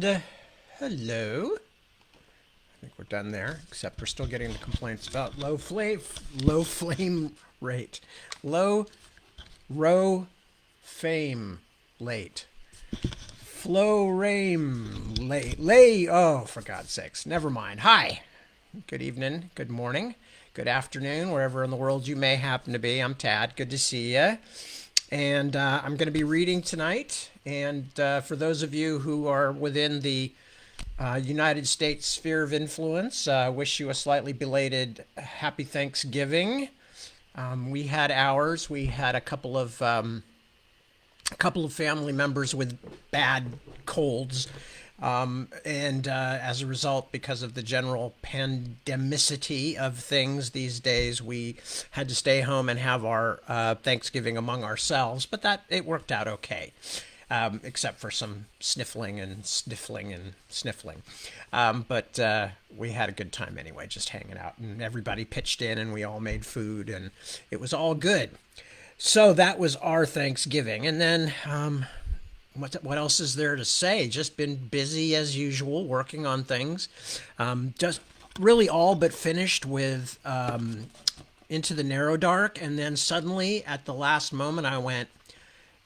And hello. I think we're done there, except we're still getting the complaints about low flame rate, low row fame late, flow rame lay. Oh, for God's sakes, never mind. Hi, good evening, good morning, good afternoon, wherever in the world you may happen to be. I'm Tad. Good to see you. And I'm going to be reading tonight. And for those of you who are within the United States sphere of influence, wish you a slightly belated Happy Thanksgiving. We had ours. We had a couple of family members with bad colds. And as a result, because of the general pandemicity of things these days, we had to stay home and have our Thanksgiving among ourselves. But it worked out okay, except for some sniffling and sniffling. But we had a good time anyway, just hanging out. And everybody pitched in and we all made food and it was all good. So that was our Thanksgiving. And then what else is there to say? Just been busy as usual, working on things. Just really all but finished with Into the Narrow Dark. And then suddenly at the last moment, I went,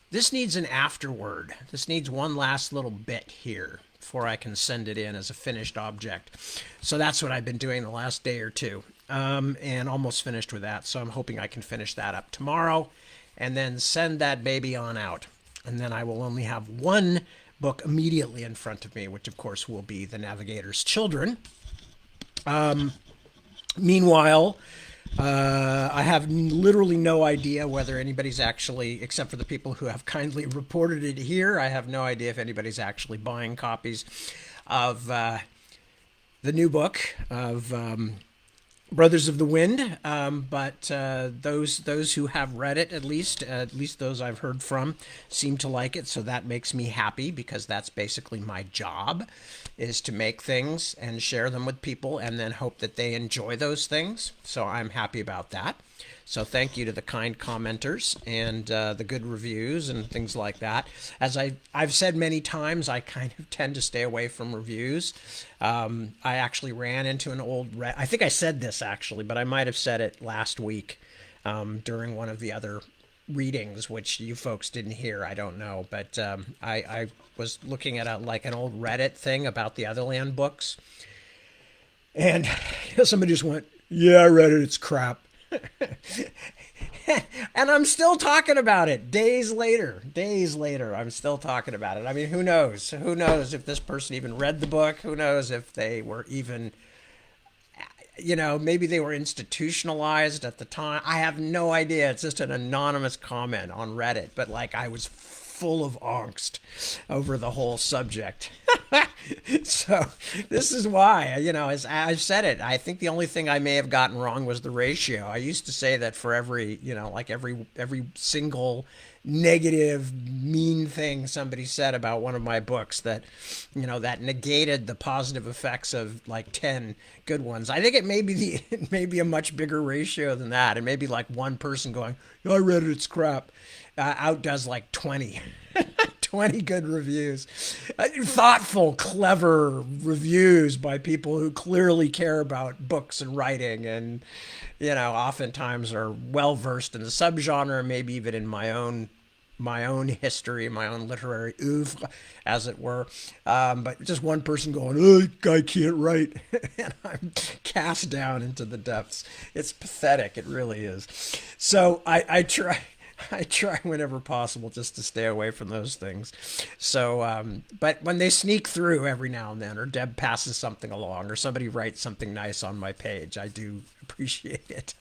this needs an afterword. This needs one last little bit here before I can send it in as a finished object. So that's what I've been doing the last day or two. And almost finished with that. So I'm hoping I can finish that up tomorrow and then send that baby on out. And then I will only have one book immediately in front of me, which of course will be The Navigator's Children. Meanwhile, I have literally no idea whether anybody's actually, except for the people who have kindly reported it here, I have no idea if anybody's actually buying copies of the new book of Brothers of the Wind, but those who have read it, at least those I've heard from, seem to like it. So that makes me happy because that's basically my job, is to make things and share them with people and then hope that they enjoy those things. So I'm happy about that. So thank you to the kind commenters and the good reviews and things like that. As I've said many times, I kind of tend to stay away from reviews. I actually ran into an I think I said this actually, but I might have said it last week during one of the other readings, which you folks didn't hear. I don't know, but I was looking at an old Reddit thing about the Otherland books, and somebody just went, "Yeah, I read it. It's crap." And I'm still talking about it days later. I'm still talking about it. I mean, who knows? Who knows if this person even read the book? Who knows if they were even, maybe they were institutionalized at the time. I have no idea. It's just an anonymous comment on Reddit. But I was full of angst over the whole subject. So this is why, as I've said it, I think the only thing I may have gotten wrong was the ratio. I used to say that for every single negative, mean thing somebody said about one of my books, that, that negated the positive effects of 10 good ones. I think it may be a much bigger ratio than that. It may be one person going, "I read it, it's crap," outdoes 20. 20 good reviews. Thoughtful, clever reviews by people who clearly care about books and writing and, oftentimes are well versed in the subgenre, maybe even in my own history, my own literary oeuvre, as it were. But just one person going, "Oh, guy can't write." And I'm cast down into the depths. It's pathetic. It really is. So I try whenever possible just to stay away from those things. So, but when they sneak through every now and then, or Deb passes something along, or somebody writes something nice on my page, I do appreciate it.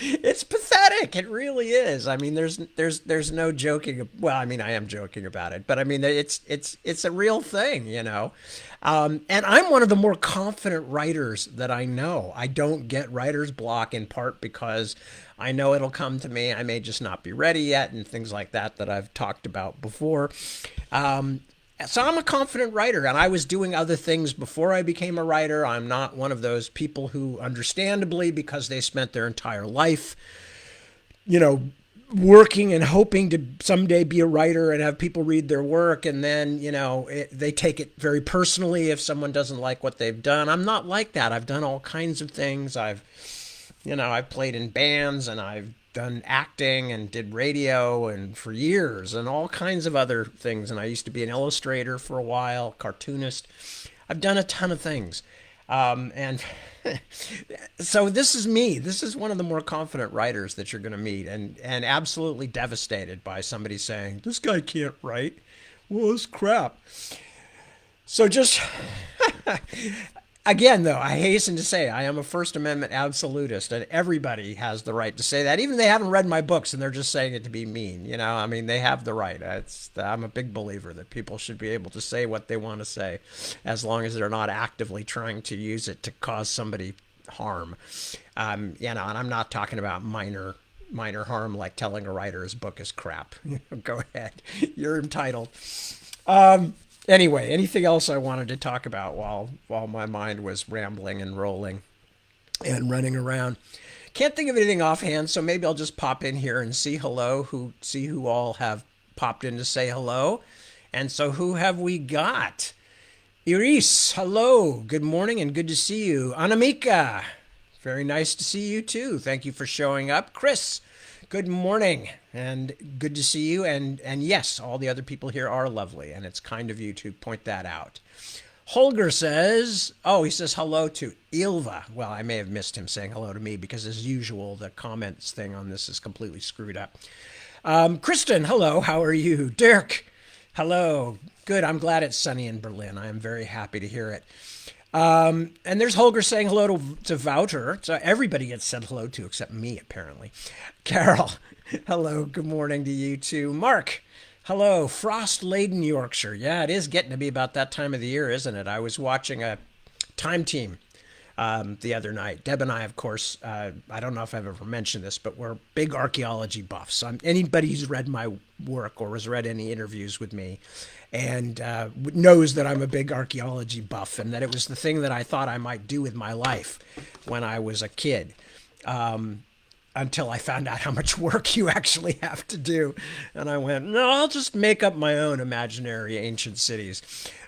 It's pathetic. It really is. I mean, there's no joking. Well, I mean, I am joking about it, but I mean, it's a real thing, And I'm one of the more confident writers that I know. I don't get writer's block, in part because I know it'll come to me. I may just not be ready yet, and things like that I've talked about before. So I'm a confident writer, and I was doing other things before I became a writer. I'm not one of those people who, understandably, because they spent their entire life, working and hoping to someday be a writer and have people read their work, and then they take it very personally if someone doesn't like what they've done. I'm not like that. I've done all kinds of things. I've played in bands, and I've done acting and did radio and for years, and all kinds of other things, and I used to be an illustrator for a while, cartoonist. I've done a ton of things. And so this is me. This is one of the more confident writers that you're going to meet, and absolutely devastated by somebody saying, "This guy can't write." Well, it's crap. So just again, though, I hasten to say I am a First Amendment absolutist, and everybody has the right to say that, even if they haven't read my books and they're just saying it to be mean. I mean, they have the right. I'm a big believer that people should be able to say what they want to say, as long as they're not actively trying to use it to cause somebody harm. And I'm not talking about minor harm like telling a writer his book is crap. Go ahead, you're entitled. Anyway, anything else I wanted to talk about while my mind was rambling and rolling and running around? Can't think of anything offhand, so maybe I'll just pop in here and see who all have popped in to say hello. And so who have we got? Iris, hello. Good morning and good to see you. Anamika, very nice to see you too. Thank you for showing up. Chris, good morning and good to see you. And yes, all the other people here are lovely, and it's kind of you to point that out. Holger says, he says hello to Ilva. Well, I may have missed him saying hello to me because, as usual, the comments thing on this is completely screwed up. Kristen, hello. How are you? Dirk, hello. Good. I'm glad it's sunny in Berlin. I am very happy to hear it. And there's Holger saying hello to Wouter. So everybody gets said hello to except me, apparently. Carol, hello. Good morning to you too. Mark, hello. Frost-laden Yorkshire. Yeah, it is getting to be about that time of the year, isn't it? I was watching a Time Team the other night. Deb and I, of course, I don't know if I've ever mentioned this, but we're big archaeology buffs. Anybody who's read my work or has read any interviews with me and knows that I'm a big archaeology buff, and that it was the thing that I thought I might do with my life when I was a kid, until I found out how much work you actually have to do. And I went, no, I'll just make up my own imaginary ancient cities.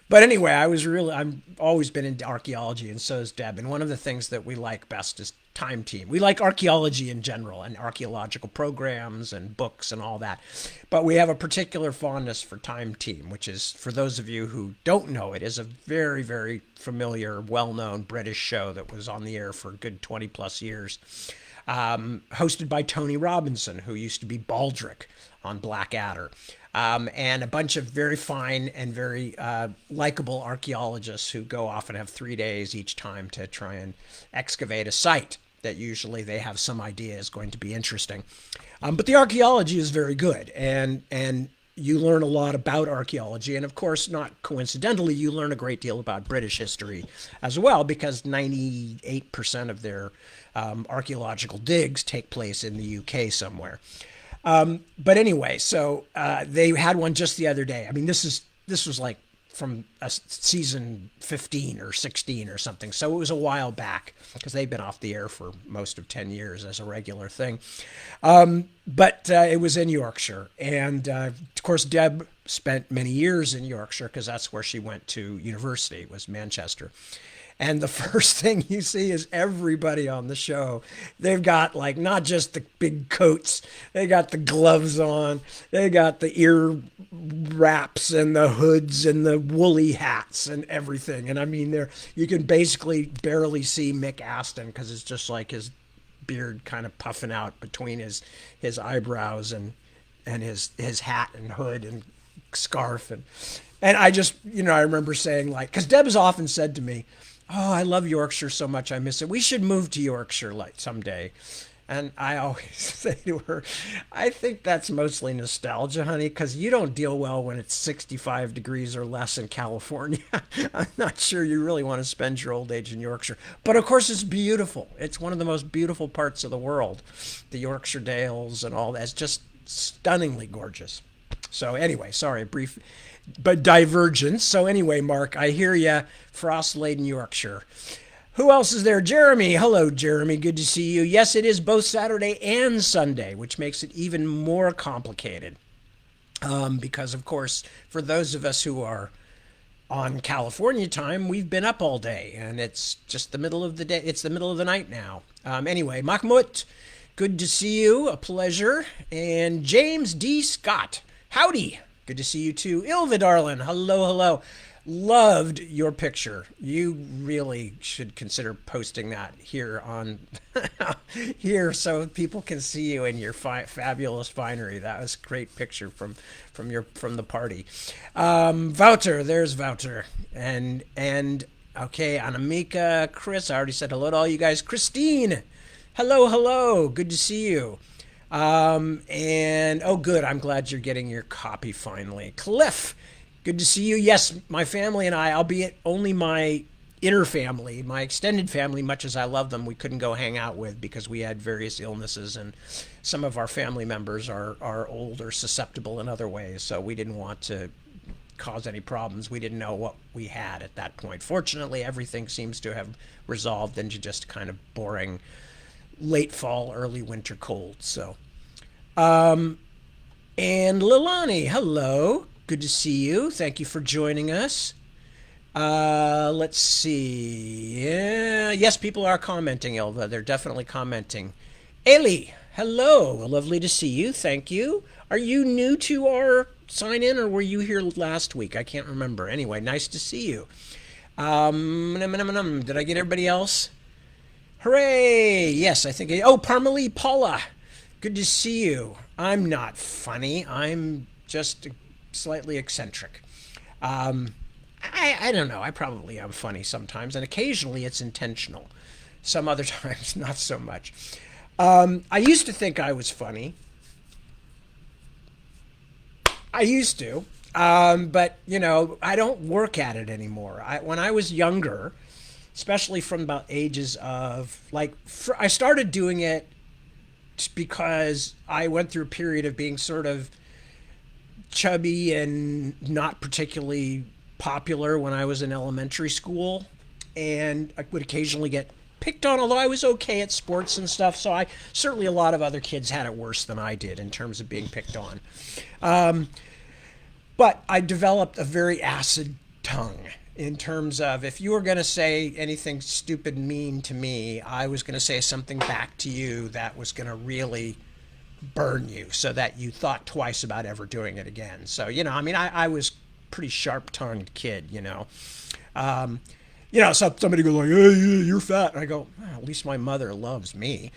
But anyway, I've always been into archaeology, and so is Deb. And one of the things that we like best is Time Team. We like archaeology in general and archaeological programs and books and all that. But we have a particular fondness for Time Team, which is, for those of you who don't know it, is a very, very familiar, well-known British show that was on the air for a good 20 plus years. Hosted by Tony Robinson, who used to be Baldric on Blackadder. And a bunch of very fine and very likable archaeologists who go off and have 3 days each time to try and excavate a site that usually they have some idea is going to be interesting. But the archaeology is very good, and you learn a lot about archaeology. And of course, not coincidentally, you learn a great deal about British history as well, because 98% of their archaeological digs take place in the UK somewhere. But anyway, so they had one just the other day. I mean, this was like from season 15 or 16 or something. So it was a while back, because they've been off the air for most of 10 years as a regular thing. But it was in Yorkshire. And of course, Deb spent many years in Yorkshire, because that's where she went to university, was Manchester. And the first thing you see is everybody on the show. They've got, like, not just the big coats. They got the gloves on. They got the ear wraps and the hoods and the woolly hats and everything. And I mean, you can basically barely see Mick Aston, because it's just like his beard kind of puffing out between his eyebrows and his hat and hood and scarf. And I just, I remember saying, like, because Deb has often said to me, oh, I love Yorkshire so much, I miss it. We should move to Yorkshire like someday. And I always say to her, I think that's mostly nostalgia, honey, because you don't deal well when it's 65 degrees or less in California. I'm not sure you really want to spend your old age in Yorkshire. But of course, it's beautiful. It's one of the most beautiful parts of the world. The Yorkshire Dales and all that. It's just stunningly gorgeous. So anyway, sorry, a brief but divergence. So anyway, Mark, I hear ya, frost-laden Yorkshire. Who else is there? Jeremy. Hello, Jeremy. Good to see you. Yes, it is both Saturday and Sunday, which makes it even more complicated. Because, of course, for those of us who are on California time, we've been up all day, and it's just the middle of the day. It's the middle of the night now. Anyway, Mahmoud, good to see you. A pleasure. And James D. Scott, howdy. Good to see you too. Ilva, darling. Hello, hello. Loved your picture. You really should consider posting that here on here so people can see you in your fabulous finery. That was a great picture from the party. Wouter, there's Wouter, and okay, Anamika, Chris. I already said hello to all you guys. Christine, hello, hello. Good to see you. And oh, good. I'm glad you're getting your copy finally. Cliff, good to see you. Yes, my family and I, albeit only my inner family, my extended family, much as I love them, we couldn't go hang out with because we had various illnesses, and some of our family members are old or susceptible in other ways. So we didn't want to cause any problems. We didn't know what we had at that point. Fortunately, everything seems to have resolved into just kind of boring late fall, early winter cold. So, and Lilani, hello. Good to see you. Thank you for joining us. Let's see. Yeah, yes, people are commenting, Elva. They're definitely commenting. Eli, hello. Lovely to see you. Thank you. Are you new to our sign in, or were you here last week? I can't remember. Anyway, nice to see you. Did I get everybody else? Hooray! Yes, I think. Oh, Parmalee Paula. Good to see you. I'm not funny. I'm just slightly eccentric. I don't know. I probably am funny sometimes, and occasionally it's intentional. Some other times, not so much. I used to think I was funny. I used to. But, I don't work at it anymore. When I was younger, especially from about ages of, I started doing it because I went through a period of being sort of chubby and not particularly popular when I was in elementary school, and I would occasionally get picked on, although I was okay at sports and stuff. So certainly a lot of other kids had it worse than I did in terms of being picked on. But I developed a very acid tongue in terms of, if you were going to say anything stupid, mean to me, I was going to say something back to you that was going to really burn you so that you thought twice about ever doing it again. So, I was pretty sharp-tongued kid, So somebody goes like, hey, you're fat. And I go, well, at least my mother loves me.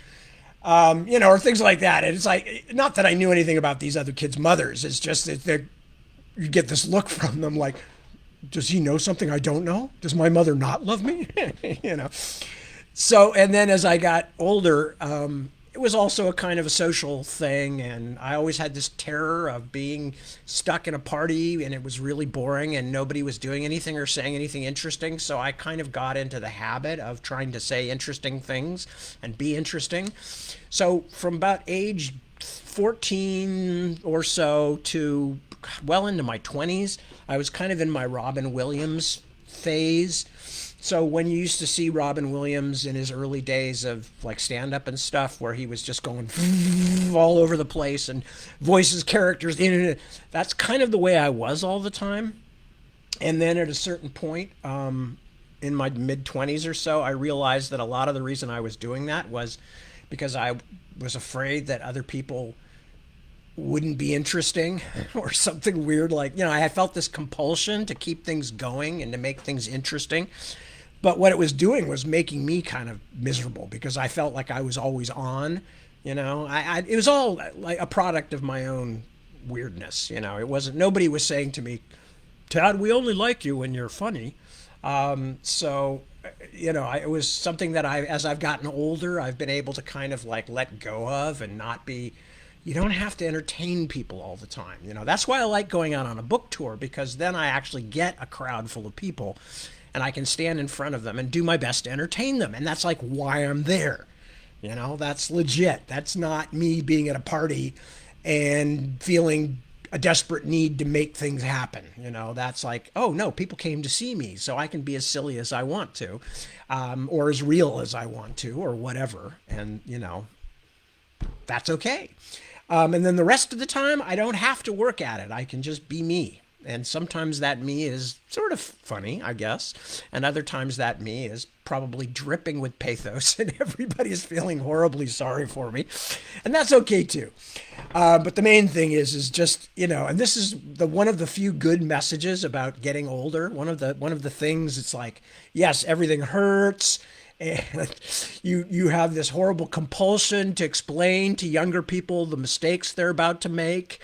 Or things like that. And it's like, not that I knew anything about these other kids' mothers. It's just that you get this look from them like, does he know something I don't know? Does my mother not love me? So, and then as I got older, it was also a kind of a social thing, and I always had this terror of being stuck in a party and it was really boring and nobody was doing anything or saying anything interesting. So I kind of got into the habit of trying to say interesting things and be interesting. So from about age 14 or so to well into my 20s, I was kind of in my Robin Williams phase. So when you used to see Robin Williams in his early days of like stand-up and stuff, where he was just going all over the place and voices characters, that's kind of the way I was all the time. And then at a certain point, in my mid-20s or so, I realized that a lot of the reason I was doing that was because I was afraid that other people wouldn't be interesting or something weird. Like, I felt this compulsion to keep things going and to make things interesting. But what it was doing was making me kind of miserable because I felt like I was always on, it was all like a product of my own weirdness. It wasn't, nobody was saying to me, Tad, we only like you when you're funny. It was something that as I've gotten older, I've been able to kind of like let go of and not be, you don't have to entertain people all the time. That's why I like going out on a book tour, because then I actually get a crowd full of people and I can stand in front of them and do my best to entertain them. And that's like why I'm there. That's legit. That's not me being at a party and feeling a desperate need to make things happen. That's like, oh no, people came to see me, so I can be as silly as I want to, or as real as I want to, or whatever. And, that's okay. And then the rest of the time, I don't have to work at it. I can just be me. And sometimes that me is sort of funny, I guess. And other times that me is probably dripping with pathos and everybody's feeling horribly sorry for me. And that's okay too. But the main thing is just, and this is one of the few good messages about getting older. One of the things, it's like, yes, everything hurts. And you have this horrible compulsion to explain to younger people the mistakes they're about to make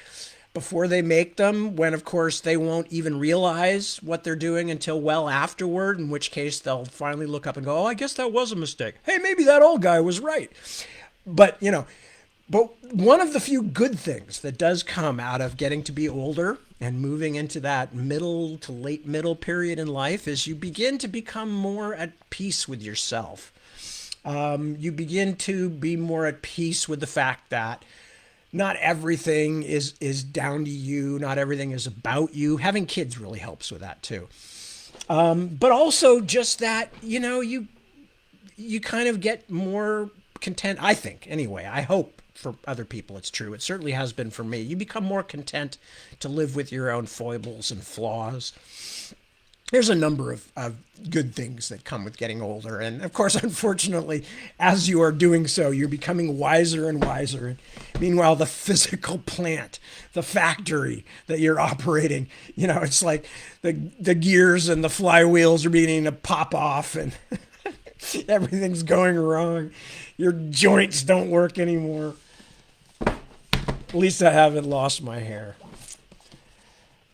before they make them, when of course they won't even realize what they're doing until well afterward, in which case they'll finally look up and go, oh, I guess that was a mistake. Hey, maybe that old guy was right. But, but one of the few good things that does come out of getting to be older and moving into that middle to late middle period in life is you begin to become more at peace with yourself. You begin to be more at peace with the fact that not everything is down to you. Not everything is about you. Having kids really helps with that too. But also just that, you kind of get more content, I think, anyway. I hope for other people it's true. It certainly has been for me. You become more content to live with your own foibles and flaws. There's a number of good things that come with getting older. And of course, unfortunately, as you are doing so, you're becoming wiser and wiser. And meanwhile, the physical plant, the factory that you're operating, it's like the gears and the flywheels are beginning to pop off and everything's going wrong. Your joints don't work anymore. At least I haven't lost my hair.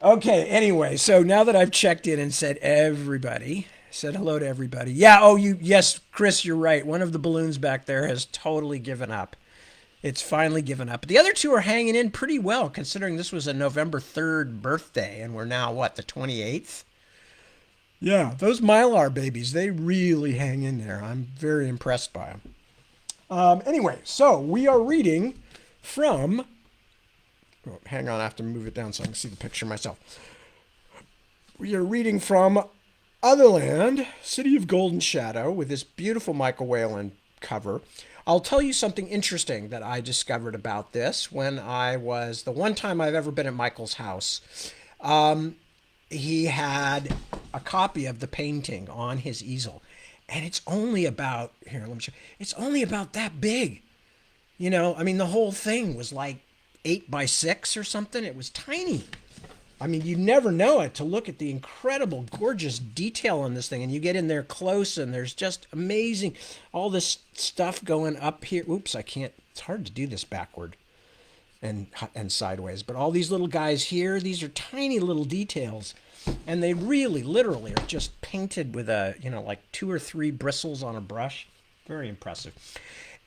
Okay, anyway, so now that I've checked in and said hello to everybody. Yeah, yes, Chris, you're right. One of the balloons back there has totally given up. It's finally given up. The other two are hanging in pretty well, considering this was a November 3rd birthday, and we're now, the 28th? Yeah, those Mylar babies, they really hang in there. I'm very impressed by them. Anyway, so we are reading from... Oh, hang on, I have to move it down so I can see the picture myself. We are reading from Otherland, City of Golden Shadow, with this beautiful Michael Whalen cover. I'll tell you something interesting that I discovered about this when the one time I've ever been at Michael's house. He had a copy of the painting on his easel, and it's only about, here, let me show you, it's only about that big. The whole thing was like 8x6 or something. It was tiny. You never know it to look at the incredible, gorgeous detail on this thing. And you get in there close and there's just amazing, all this stuff going up here. Oops, I can't, it's hard to do this backward and sideways. But all these little guys here, these are tiny little details. And they really, literally are just painted with like 2 or 3 bristles on a brush. Very impressive.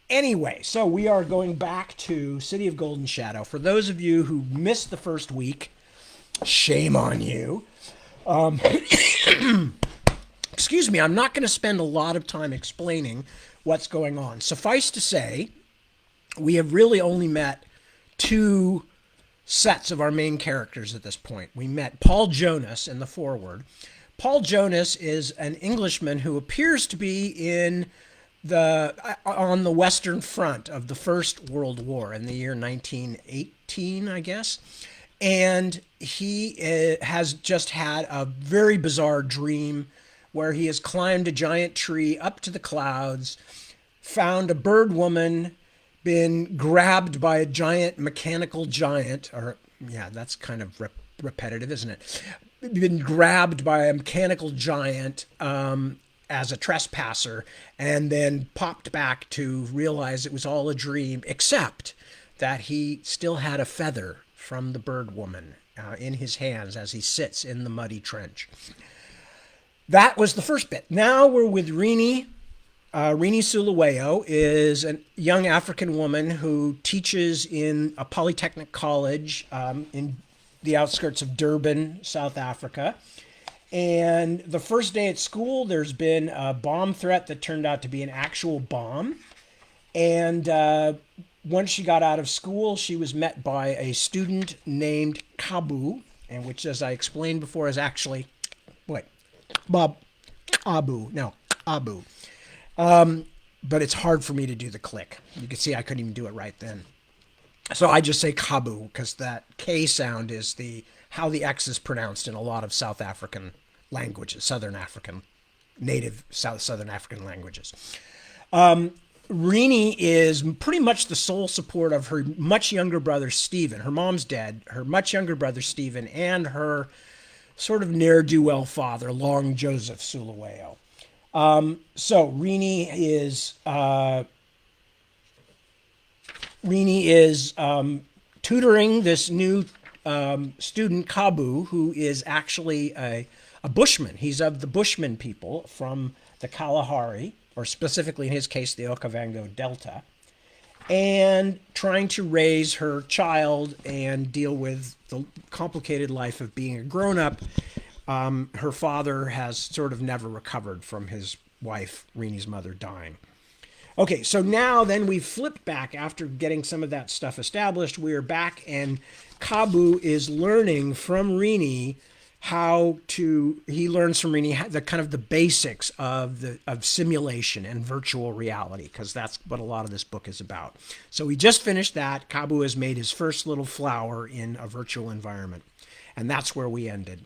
Anyway, so we are going back to City of Golden Shadow. For those of you who missed the first week, shame on you. Excuse me, I'm not going to spend a lot of time explaining what's going on. Suffice to say, we have really only met 2 sets of our main characters at this point. We met Paul Jonas in the foreword. Paul Jonas is an Englishman who appears to be on the Western Front of the First World War in the year 1918, I guess. And he has just had a very bizarre dream where he has climbed a giant tree up to the clouds, found a bird woman, been grabbed by a giant mechanical giant, or yeah, that's kind of repetitive, isn't it? Been grabbed by a mechanical giant, as a trespasser, and then popped back to realize it was all a dream, except that he still had a feather from the bird woman in his hands as he sits in the muddy trench. That was the first bit. Now we're with Rini. Rini Suluwayo is a young African woman who teaches in a polytechnic college in the outskirts of Durban, South Africa. And the first day at school, there's been a bomb threat that turned out to be an actual bomb. And Once she got out of school, she was met by a student named Kabu, and which, as I explained before, is actually what Bob Abu. No, Abu. But it's hard for me to do the click. You can see I couldn't even do it right then. So I just say Kabu because that K sound is the how the X is pronounced in a lot of South African languages, Southern African, native Southern African languages. Rini is pretty much the sole support of her much younger brother Stephen. Her mom's dead. Her much younger brother Stephen and her sort of ne'er-do-well father, Long Joseph Sulaweo. So Rini is tutoring this new student Kabu, who is actually a Bushman. He's of the Bushman people from the Kalahari, or specifically in his case, the Okavango Delta, and trying to raise her child and deal with the complicated life of being a grown-up. Her father has sort of never recovered from his wife, Rini's mother, dying. Okay, so now then we've flipped back after getting some of that stuff established. We're back, and Kabu is learning from Rini he learns from Rini the kind of the basics of simulation and virtual reality, because that's what a lot of this book is about. So we just finished that. Kabu has made his first little flower in a virtual environment, and that's where we ended.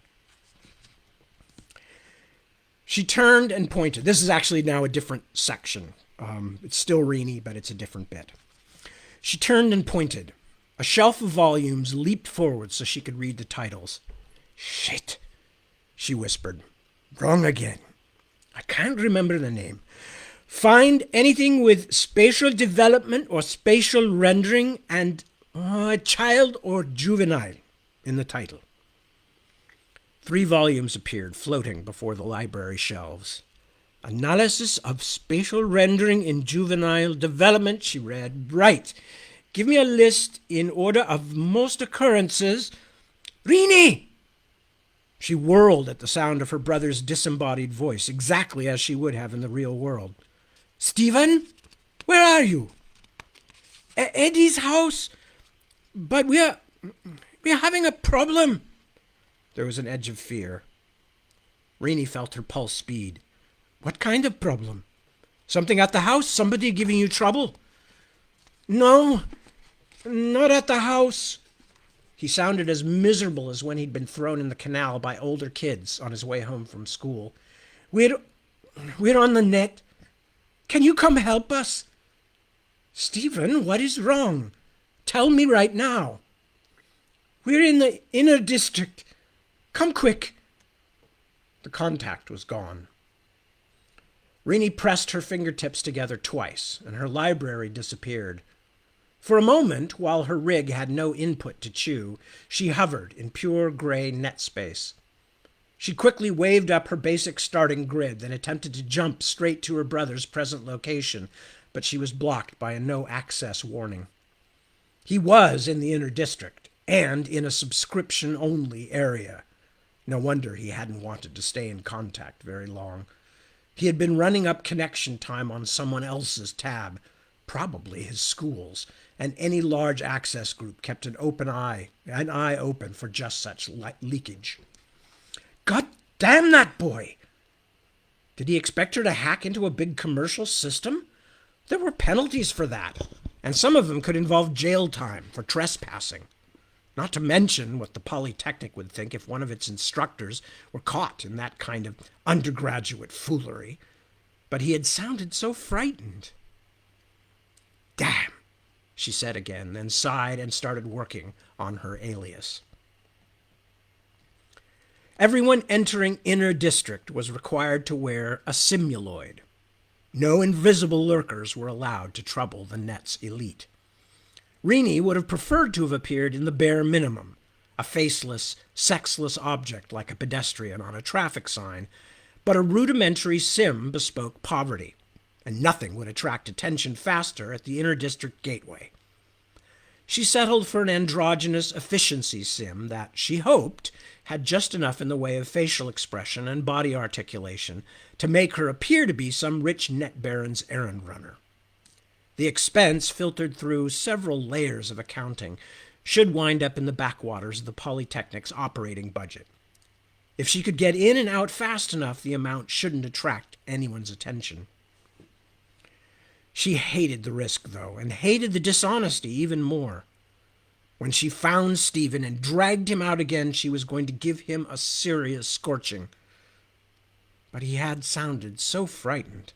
She turned and pointed. This is actually now a different section. It's still Rini, but it's a different bit. She turned and pointed. A shelf of volumes leaped forward so she could read the titles. Shit, she whispered. Wrong again. I can't remember the name. Find anything with spatial development or spatial rendering and child or juvenile in the title. 3 volumes appeared, floating before the library shelves. Analysis of spatial rendering in juvenile development, she read. Right. Give me a list in order of most occurrences. Rini! She whirled at the sound of her brother's disembodied voice, exactly as she would have in the real world. Stephen, where are you? Eddie's house. But we're having a problem. There was an edge of fear. Rini felt her pulse speed. What kind of problem? Something at the house? Somebody giving you trouble? No, not at the house. He sounded as miserable as when he'd been thrown in the canal by older kids on his way home from school. We're on the net. Can you come help us? Stephen, what is wrong? Tell me right now. We're in the inner district. Come quick. The contact was gone. Rini pressed her fingertips together twice, and her library disappeared. For a moment, while her rig had no input to chew, she hovered in pure gray net space. She quickly waved up her basic starting grid, then attempted to jump straight to her brother's present location, but she was blocked by a no-access warning. He was in the inner district, and in a subscription-only area. No wonder he hadn't wanted to stay in contact very long. He had been running up connection time on someone else's tab, probably his school's, and any large access group kept an eye open for just such leakage. God damn that boy! Did he expect her to hack into a big commercial system? There were penalties for that, and some of them could involve jail time for trespassing. Not to mention what the Polytechnic would think if one of its instructors were caught in that kind of undergraduate foolery. But he had sounded so frightened. Damn, she said again, then sighed and started working on her alias. Everyone entering Inner District was required to wear a simuloid. No invisible lurkers were allowed to trouble the net's elite. Rini would have preferred to have appeared in the bare minimum, a faceless, sexless object like a pedestrian on a traffic sign, but a rudimentary sim bespoke poverty, and nothing would attract attention faster at the Inner District gateway. She settled for an androgynous efficiency sim that, she hoped, had just enough in the way of facial expression and body articulation to make her appear to be some rich net baron's errand runner. The expense, filtered through several layers of accounting, should wind up in the backwaters of the Polytechnic's operating budget. If she could get in and out fast enough, the amount shouldn't attract anyone's attention. She hated the risk, though, and hated the dishonesty even more. When she found Stephen and dragged him out again, she was going to give him a serious scorching. But he had sounded so frightened.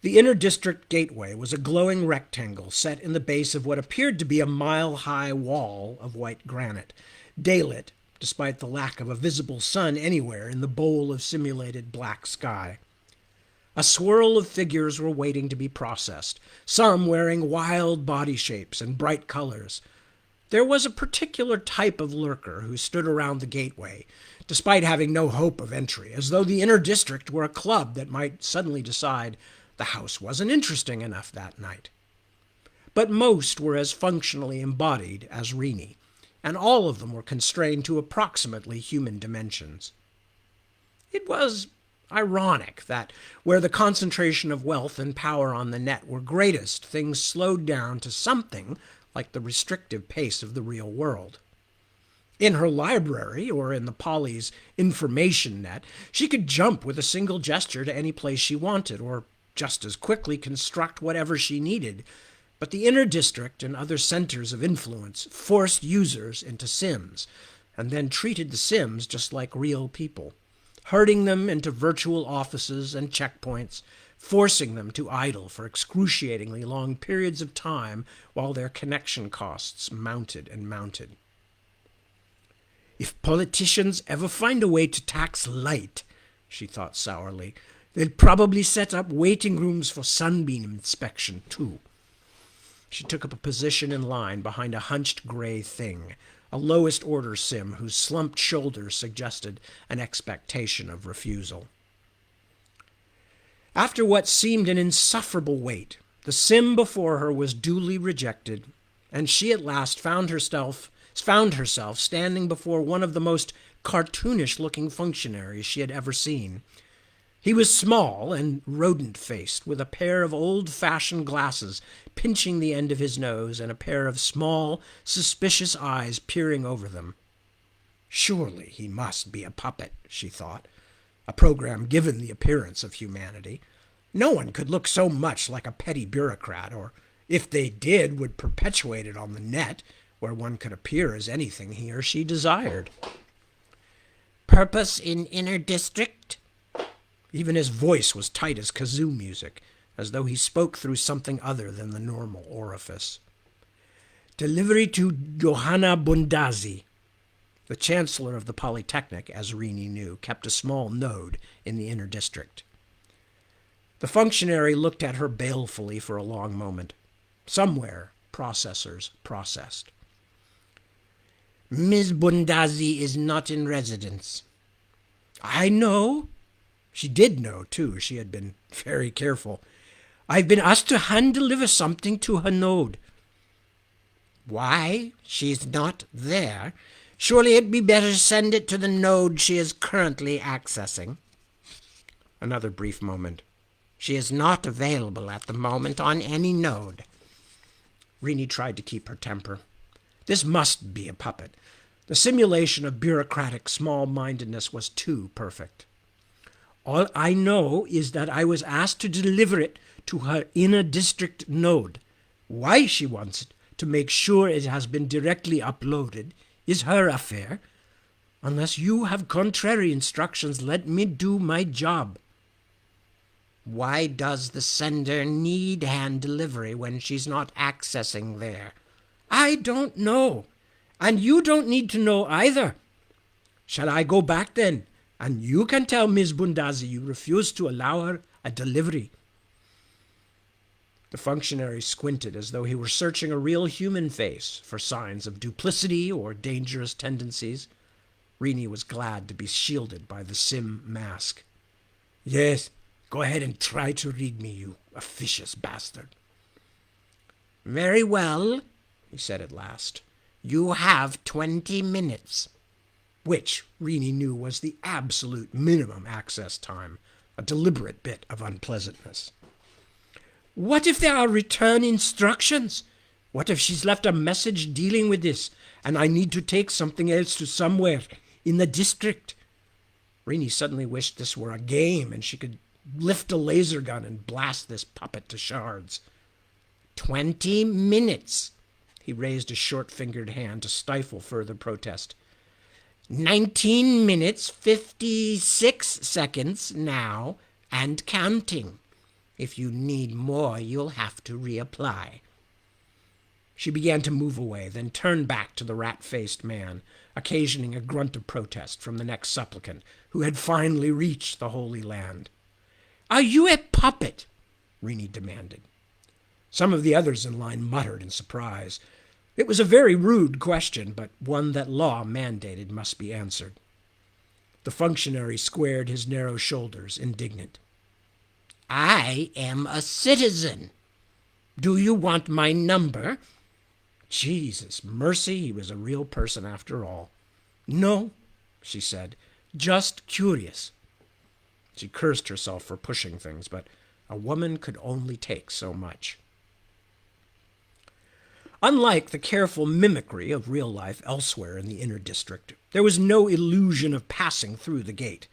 The inner district gateway was a glowing rectangle set in the base of what appeared to be a mile-high wall of white granite, daylit despite the lack of a visible sun anywhere in the bowl of simulated black sky. A swirl of figures were waiting to be processed, some wearing wild body shapes and bright colors. There was a particular type of lurker who stood around the gateway, despite having no hope of entry, as though the inner district were a club that might suddenly decide the house wasn't interesting enough that night. But most were as functionally embodied as Rini, and all of them were constrained to approximately human dimensions. It was ironic that where the concentration of wealth and power on the net were greatest, things slowed down to something like the restrictive pace of the real world. In her library, or in the Poly's information net, she could jump with a single gesture to any place she wanted, or just as quickly construct whatever she needed. But the inner district and other centers of influence forced users into Sims, and then treated the Sims just like real people, herding them into virtual offices and checkpoints, forcing them to idle for excruciatingly long periods of time while their connection costs mounted and mounted. If politicians ever find a way to tax light, she thought sourly, they'll probably set up waiting rooms for sunbeam inspection, too. She took up a position in line behind a hunched gray thing, a lowest order Sim whose slumped shoulders suggested an expectation of refusal. After what seemed an insufferable wait, the Sim before her was duly rejected, and she at last found herself standing before one of the most cartoonish-looking functionaries she had ever seen. He was small and rodent-faced, with a pair of old-fashioned glasses pinching the end of his nose and a pair of small, suspicious eyes peering over them. Surely he must be a puppet, she thought, a program given the appearance of humanity. No one could look so much like a petty bureaucrat, or, if they did, would perpetuate it on the net, where one could appear as anything he or she desired. Purpose in inner district? Even his voice was tight as kazoo music, as though he spoke through something other than the normal orifice. Delivery to Johanna Bundazzi. The chancellor of the Polytechnic, as Rini knew, kept a small node in the inner district. The functionary looked at her balefully for a long moment. Somewhere, processors processed. Ms. Bundazzi is not in residence. I know. She did know, too. She had been very careful. I've been asked to hand-deliver something to her node. Why? She's not there. Surely it'd be better to send it to the node she is currently accessing. Another brief moment. She is not available at the moment on any node. Rini tried to keep her temper. This must be a puppet. The simulation of bureaucratic small-mindedness was too perfect. All I know is that I was asked to deliver it to her inner district node. Why she wants it, to make sure it has been directly uploaded, is her affair. Unless you have contrary instructions, let me do my job. Why does the sender need hand delivery when she's not accessing there? I don't know, and you don't need to know either. Shall I go back then? And you can tell Ms. Bundazzi you refuse to allow her a delivery. The functionary squinted as though he were searching a real human face for signs of duplicity or dangerous tendencies. Rini was glad to be shielded by the Sim mask. Yes, go ahead and try to read me, you officious bastard. Very well, he said at last. You have 20 minutes. Which Rini knew was the absolute minimum access time, a deliberate bit of unpleasantness. What if there are return instructions? What if she's left a message dealing with this, and I need to take something else to somewhere in the district? Rini suddenly wished this were a game and she could lift a laser gun and blast this puppet to shards. 20 minutes. He raised a short-fingered hand to stifle further protest. 19 minutes, 56 seconds now, and counting. If you need more, you'll have to reapply. She began to move away, then turned back to the rat-faced man, occasioning a grunt of protest from the next supplicant, who had finally reached the Holy Land. Are you a puppet? Rini demanded. Some of the others in line muttered in surprise. It was a very rude question, but one that law mandated must be answered. The functionary squared his narrow shoulders, indignant. I am a citizen. Do you want my number? Jesus, mercy, he was a real person after all. No, she said, just curious. She cursed herself for pushing things, but a woman could only take so much. Unlike the careful mimicry of real life elsewhere in the inner district, there was no illusion of passing through the gate.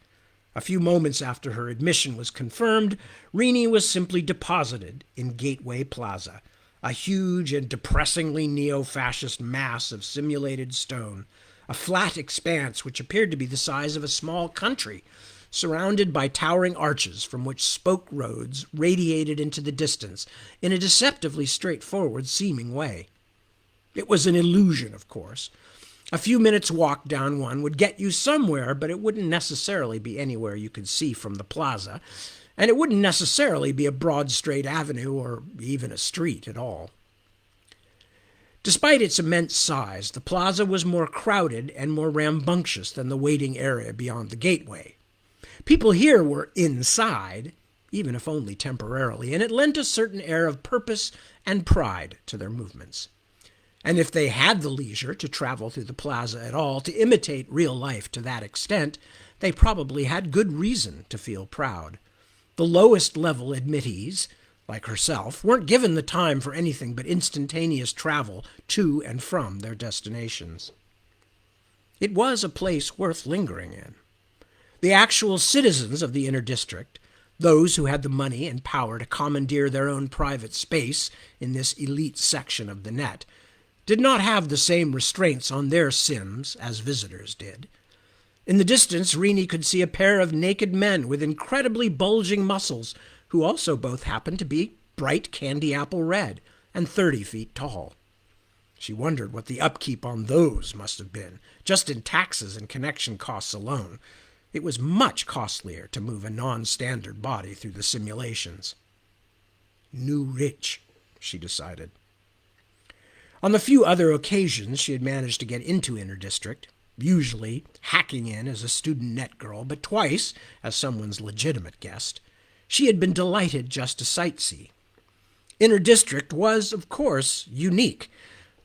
A few moments after her admission was confirmed, Rini was simply deposited in Gateway Plaza, a huge and depressingly neo-fascist mass of simulated stone, a flat expanse which appeared to be the size of a small country, surrounded by towering arches from which spoke roads radiated into the distance in a deceptively straightforward seeming way. It was an illusion, of course. A few minutes' walk down one would get you somewhere, but it wouldn't necessarily be anywhere you could see from the plaza, and it wouldn't necessarily be a broad, straight avenue or even a street at all. Despite its immense size, the plaza was more crowded and more rambunctious than the waiting area beyond the gateway. People here were inside, even if only temporarily, and it lent a certain air of purpose and pride to their movements. And if they had the leisure to travel through the plaza at all, to imitate real life to that extent, they probably had good reason to feel proud. The lowest level admittees, like herself, weren't given the time for anything but instantaneous travel to and from their destinations. It was a place worth lingering in. The actual citizens of the inner district, those who had the money and power to commandeer their own private space in this elite section of the net, did not have the same restraints on their sims as visitors did. In the distance, Rini could see a pair of naked men with incredibly bulging muscles, who also both happened to be bright candy apple red and 30 feet tall. She wondered what the upkeep on those must have been, just in taxes and connection costs alone. It was much costlier to move a non-standard body through the simulations. New rich, she decided. On the few other occasions she had managed to get into Inner District, usually hacking in as a student net girl, but twice as someone's legitimate guest, she had been delighted just to sightsee. Inner District was, of course, unique,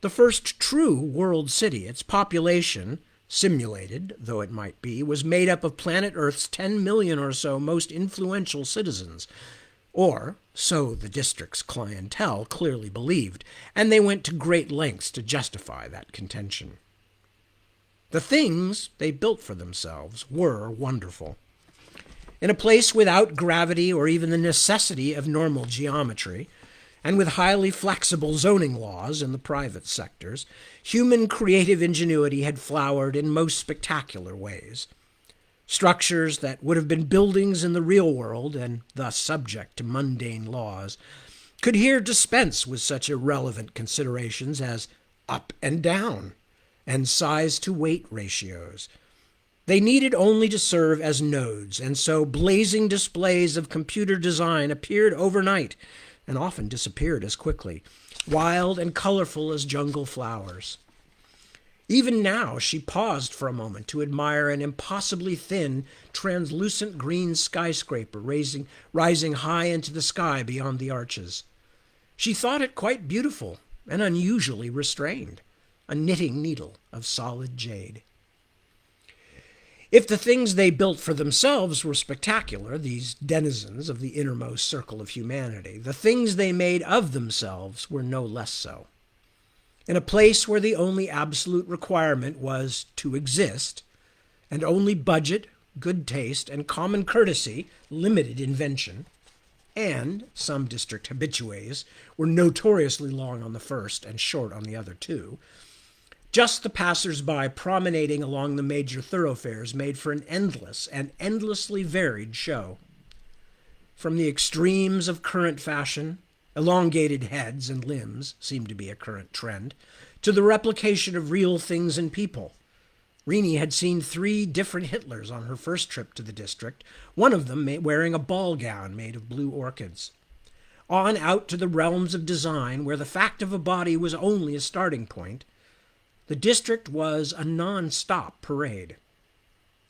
the first true world city. Its population, simulated though it might be, was made up of planet Earth's 10 million or so most influential citizens, or so the district's clientele clearly believed, and they went to great lengths to justify that contention. The things they built for themselves were wonderful. In a place without gravity or even the necessity of normal geometry, and with highly flexible zoning laws in the private sectors, human creative ingenuity had flowered in most spectacular ways. Structures that would have been buildings in the real world, and thus subject to mundane laws, could here dispense with such irrelevant considerations as up and down, and size-to-weight ratios. They needed only to serve as nodes, and so blazing displays of computer design appeared overnight, and often disappeared as quickly, wild and colorful as jungle flowers. Even now she paused for a moment to admire an impossibly thin, translucent green skyscraper rising high into the sky beyond the arches. She thought it quite beautiful and unusually restrained, a knitting needle of solid jade. If the things they built for themselves were spectacular, these denizens of the innermost circle of humanity, the things they made of themselves were no less so. In a place where the only absolute requirement was to exist, and only budget, good taste, and common courtesy limited invention, and some district habitués were notoriously long on the first and short on the other two, just the passers-by promenading along the major thoroughfares made for an endless and endlessly varied show. From the extremes of current fashion, elongated heads and limbs seemed to be a current trend, to the replication of real things and people. Renée had seen 3 different Hitlers on her first trip to the district, one of them wearing a ball gown made of blue orchids. On out to the realms of design, where the fact of a body was only a starting point, the district was a non-stop parade.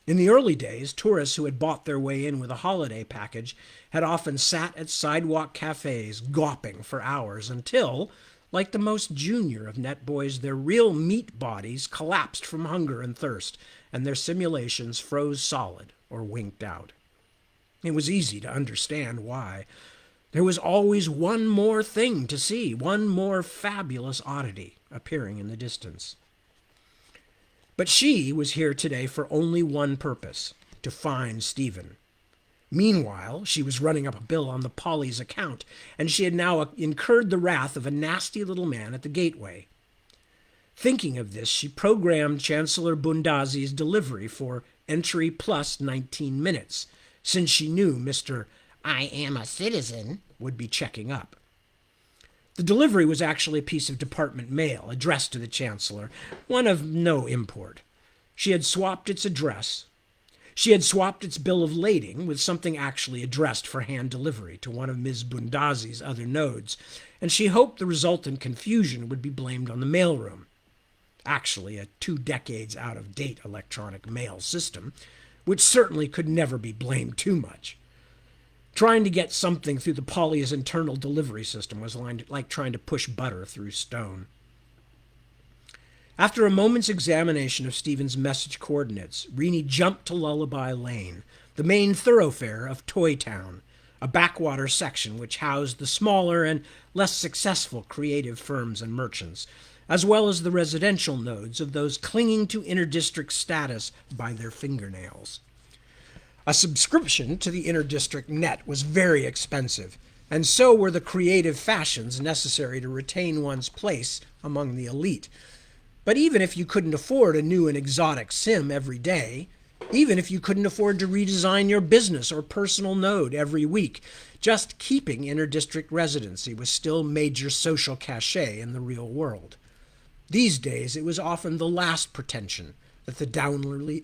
In the early days, tourists who had bought their way in with a holiday package had often sat at sidewalk cafes gawping for hours until, like the most junior of net boys, their real meat bodies collapsed from hunger and thirst, and their simulations froze solid or winked out. It was easy to understand why. There was always one more thing to see, one more fabulous oddity appearing in the distance. But she was here today for only one purpose, to find Stephen. Meanwhile, she was running up a bill on the Polly's account, and she had now incurred the wrath of a nasty little man at the gateway. Thinking of this, she programmed Chancellor Bundazi's delivery for entry plus 19 minutes, since she knew Mr. I am a citizen would be checking up. The delivery was actually a piece of department mail addressed to the Chancellor, one of no import. She had swapped its address. She had swapped its bill of lading with something actually addressed for hand delivery to one of Ms. Bundazi's other nodes, and she hoped the resultant confusion would be blamed on the mailroom. Actually, a 2 decades out-of-date electronic mail system, which certainly could never be blamed too much. Trying to get something through the Polly's internal delivery system was like trying to push butter through stone. After a moment's examination of Stephen's message coordinates, Renée jumped to Lullaby Lane, the main thoroughfare of Toy Town, a backwater section which housed the smaller and less successful creative firms and merchants, as well as the residential nodes of those clinging to inter-district status by their fingernails. A subscription to the inter-district net was very expensive, and so were the creative fashions necessary to retain one's place among the elite. But even if you couldn't afford a new and exotic sim every day, even if you couldn't afford to redesign your business or personal node every week, just keeping inter-district residency was still major social cachet in the real world. These days, it was often the last pretension that the downward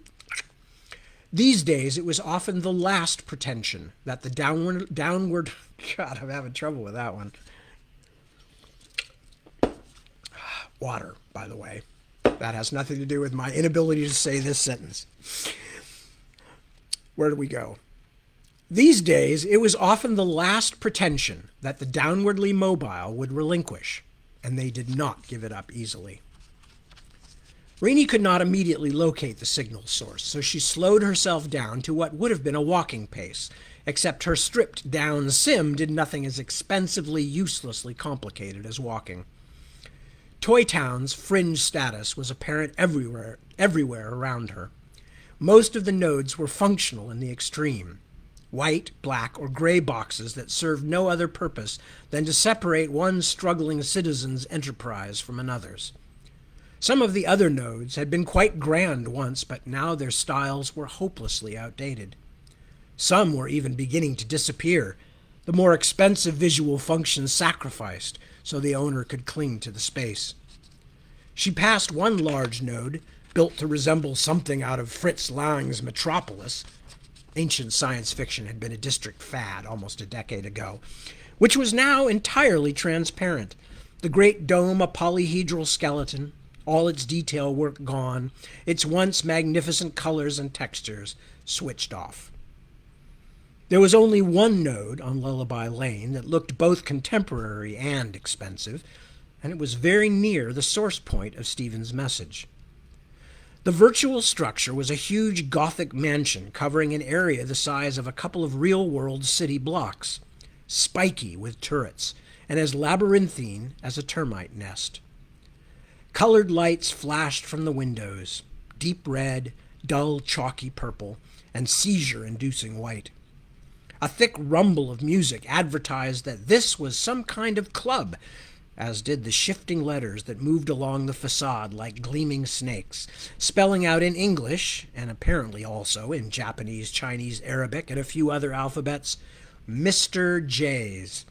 God, I'm having trouble with that one. Water, by the way. That has nothing to do with my inability to say this sentence. Where do we go? These days, it was often the last pretension that the downwardly mobile would relinquish, and they did not give it up easily. Renée could not immediately locate the signal source, so she slowed herself down to what would have been a walking pace, except her stripped-down sim did nothing as expensively, uselessly complicated as walking. Toy Town's fringe status was apparent everywhere around her. Most of the nodes were functional in the extreme. White, black, or gray boxes that served no other purpose than to separate one struggling citizen's enterprise from another's. Some of the other nodes had been quite grand once, but now their styles were hopelessly outdated. Some were even beginning to disappear, the more expensive visual functions sacrificed so the owner could cling to the space. She passed one large node, built to resemble something out of Fritz Lang's Metropolis. Ancient science fiction had been a district fad almost a decade ago, which was now entirely transparent. The great dome a polyhedral skeleton, all its detail work gone, its once magnificent colors and textures switched off. There was only one node on Lullaby Lane that looked both contemporary and expensive, and it was very near the source point of Stephen's message. The virtual structure was a huge Gothic mansion covering an area the size of a couple of real-world city blocks, spiky with turrets, and as labyrinthine as a termite nest. Colored lights flashed from the windows, deep red, dull, chalky purple, and seizure-inducing white. A thick rumble of music advertised that this was some kind of club, as did the shifting letters that moved along the facade like gleaming snakes, spelling out in English, and apparently also in Japanese, Chinese, Arabic, and a few other alphabets, Mr. J's.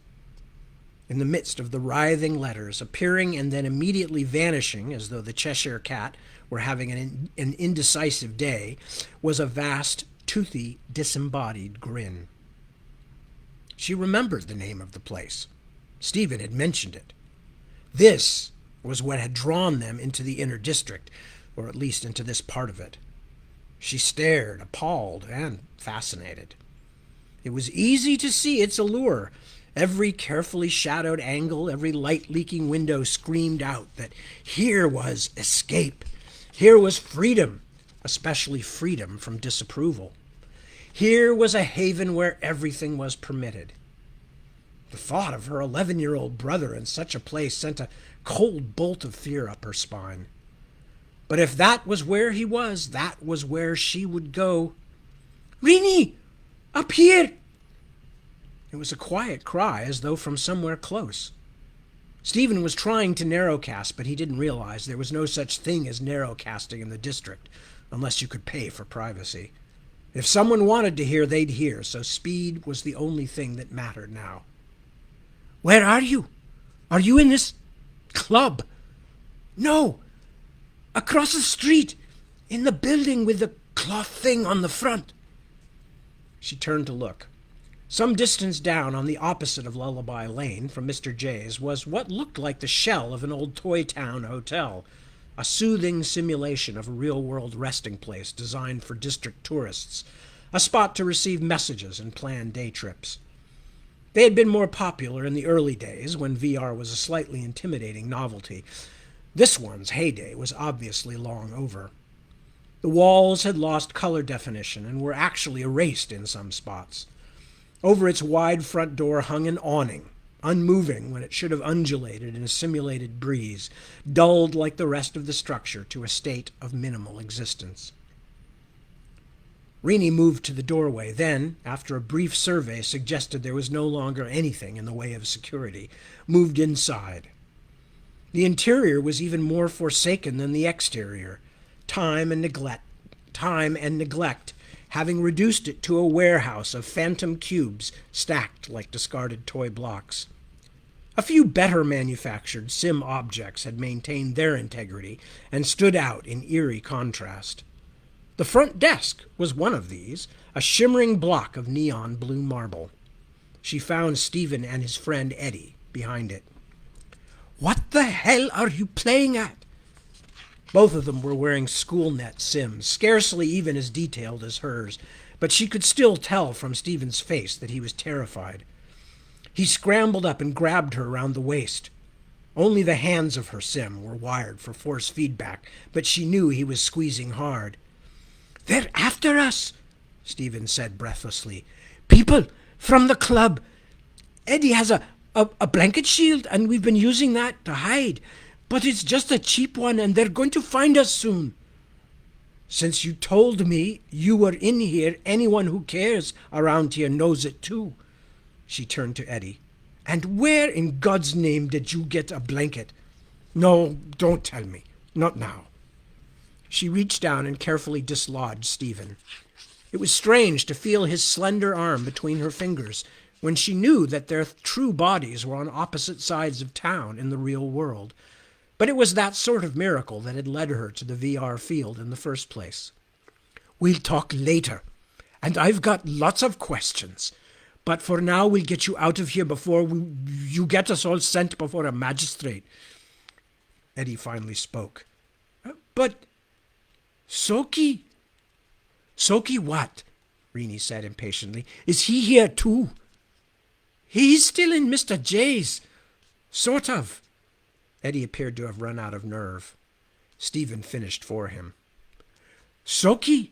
In the midst of the writhing letters, appearing and then immediately vanishing as though the Cheshire Cat were having an indecisive day, was a vast, toothy, disembodied grin. She remembered the name of the place. Stephen had mentioned it. This was what had drawn them into the inner district, or at least into this part of it. She stared, appalled and fascinated. It was easy to see its allure. Every carefully shadowed angle, every light-leaking window screamed out that here was escape. Here was freedom, especially freedom from disapproval. Here was a haven where everything was permitted. The thought of her 11-year-old brother in such a place sent a cold bolt of fear up her spine. But if that was where he was, that was where she would go. "Rini! Up here!" It was a quiet cry, as though from somewhere close. Stephen was trying to narrowcast, but he didn't realize there was no such thing as narrowcasting in the district, unless you could pay for privacy. If someone wanted to hear, they'd hear, so speed was the only thing that mattered now. "Where are you? Are you in this club?" "No. Across the street, in the building with the cloth thing on the front." She turned to look. Some distance down on the opposite of Lullaby Lane from Mr. J's was what looked like the shell of an old Toy Town hotel, a soothing simulation of a real-world resting place designed for district tourists, a spot to receive messages and plan day trips. They had been more popular in the early days, when VR was a slightly intimidating novelty. This one's heyday was obviously long over. The walls had lost color definition and were actually erased in some spots. Over its wide front door hung an awning, unmoving when it should have undulated in a simulated breeze, dulled like the rest of the structure to a state of minimal existence. Rini moved to the doorway, then, after a brief survey suggested there was no longer anything in the way of security, moved inside. The interior was even more forsaken than the exterior, time and neglect having reduced it to a warehouse of phantom cubes stacked like discarded toy blocks. A few better manufactured sim objects had maintained their integrity and stood out in eerie contrast. The front desk was one of these, a shimmering block of neon blue marble. She found Stephen and his friend Eddie behind it. "What the hell are you playing at?" Both of them were wearing SchoolNet sims, scarcely even as detailed as hers, but she could still tell from Stephen's face that he was terrified. He scrambled up and grabbed her around the waist. Only the hands of her sim were wired for force feedback, but she knew he was squeezing hard. "They're after us," Stephen said breathlessly. "People from the club. Eddie has a blanket shield, and we've been using that to hide. But it's just a cheap one, and they're going to find us soon." "Since you told me you were in here, anyone who cares around here knows it too." She turned to Eddie. "And where in God's name did you get a blanket?" "No, don't tell me. Not now." She reached down and carefully dislodged Stephen. It was strange to feel his slender arm between her fingers when she knew that their true bodies were on opposite sides of town in the real world. But it was that sort of miracle that had led her to the VR field in the first place. "We'll talk later, and I've got lots of questions. But for now, we'll get you out of here before you get us all sent before a magistrate." Eddie finally spoke. "But Soki..." "Soki what?" Rini said impatiently. "Is he here too?" "He's still in Mr. J's. Sort of." Eddie appeared to have run out of nerve. Stephen finished for him. Soki,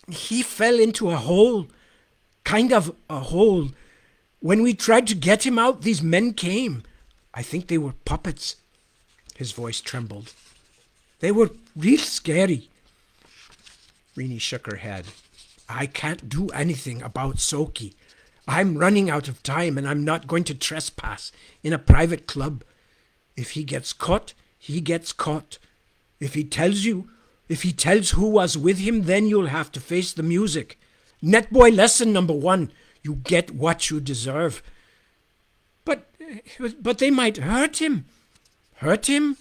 he fell into a hole, kind of a hole. When we tried to get him out, these men came. I think they were puppets. His voice trembled. They were real scary. Rini shook her head. I can't do anything about Soki. I'm running out of time, and I'm not going to trespass in a private club. If he gets caught, he gets caught. If he tells who was with him, then you'll have to face the music. Netboy lesson number 1. You get what you deserve. But they might hurt him. Hurt him?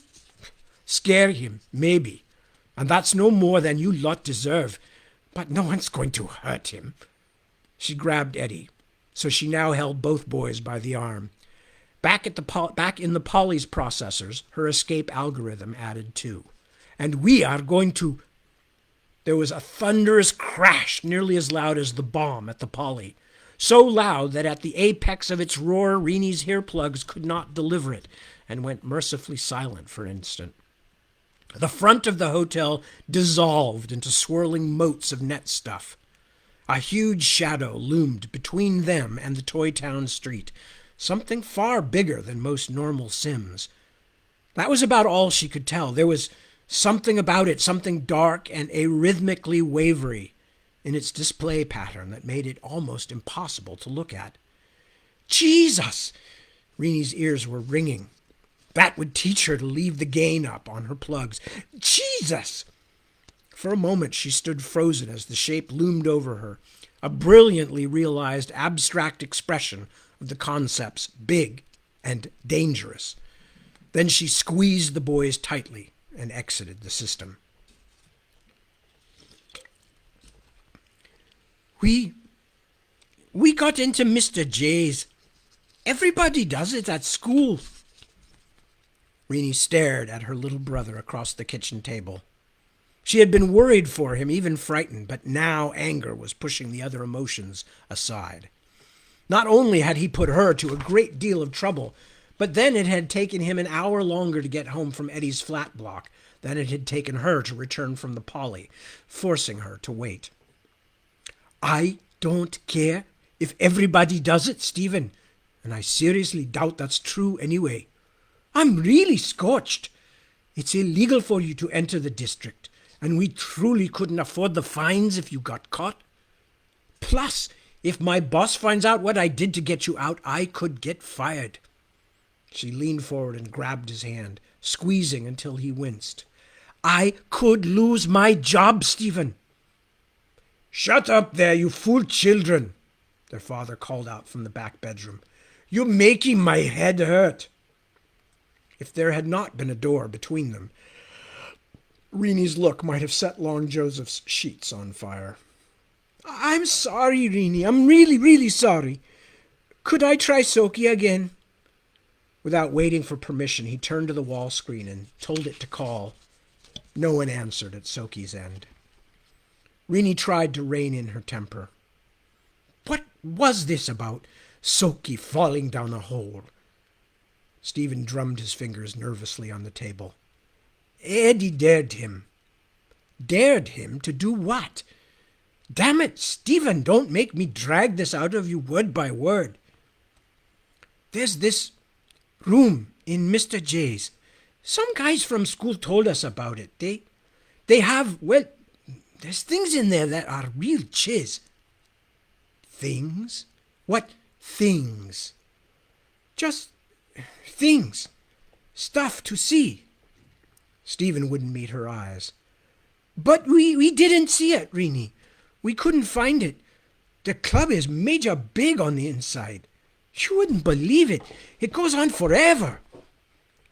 Scare him, maybe. And that's no more than you lot deserve. But no one's going to hurt him. She grabbed Eddie, so she now held both boys by the arm. Back in the Polly's processors, her escape algorithm added 2. And we are going to... There was a thunderous crash, nearly as loud as the bomb at the Polly. So loud that at the apex of its roar, Rini's earplugs could not deliver it, and went mercifully silent for an instant. The front of the hotel dissolved into swirling motes of net stuff. A huge shadow loomed between them and the Toy Town street, something far bigger than most normal Sims. That was about all she could tell. There was something about it, something dark and arrhythmically wavery in its display pattern that made it almost impossible to look at. Jesus! Rini's ears were ringing. That would teach her to leave the gain up on her plugs. Jesus! For a moment she stood frozen as the shape loomed over her, a brilliantly realized abstract expression of the concepts big and dangerous. Then she squeezed the boys tightly and exited the system. We got into Mr. J's. Everybody does it at school. Rini stared at her little brother across the kitchen table. She had been worried for him, even frightened, but now anger was pushing the other emotions aside. Not only had he put her to a great deal of trouble, but then it had taken him an hour longer to get home from Eddie's flat block than it had taken her to return from the Polly, forcing her to wait. I don't care if everybody does it, Stephen, and I seriously doubt that's true anyway. I'm really scorched. It's illegal for you to enter the district, and we truly couldn't afford the fines if you got caught. Plus, if my boss finds out what I did to get you out, I could get fired. She leaned forward and grabbed his hand, squeezing until he winced. I could lose my job, Stephen. Shut up there, you fool children, their father called out from the back bedroom. You're making my head hurt. If there had not been a door between them, Rini's look might have set Long Joseph's sheets on fire. I'm sorry, Rini. I'm really, really sorry. Could I try Soki again? Without waiting for permission, he turned to the wall screen and told it to call. No one answered at Soki's end. Rini tried to rein in her temper. What was this about Soki falling down a hole? Stephen drummed his fingers nervously on the table. Eddie dared him. Dared him to do what? Damn it, Stephen, don't make me drag this out of you word by word. There's this room in Mr. J's. Some guys from school told us about it. They have, well, there's things in there that are real chiz. Things? What things? Just things. Stuff to see. Stephen wouldn't meet her eyes. But we didn't see it, Rini. We couldn't find it. The club is major big on the inside. You wouldn't believe it. It goes on forever.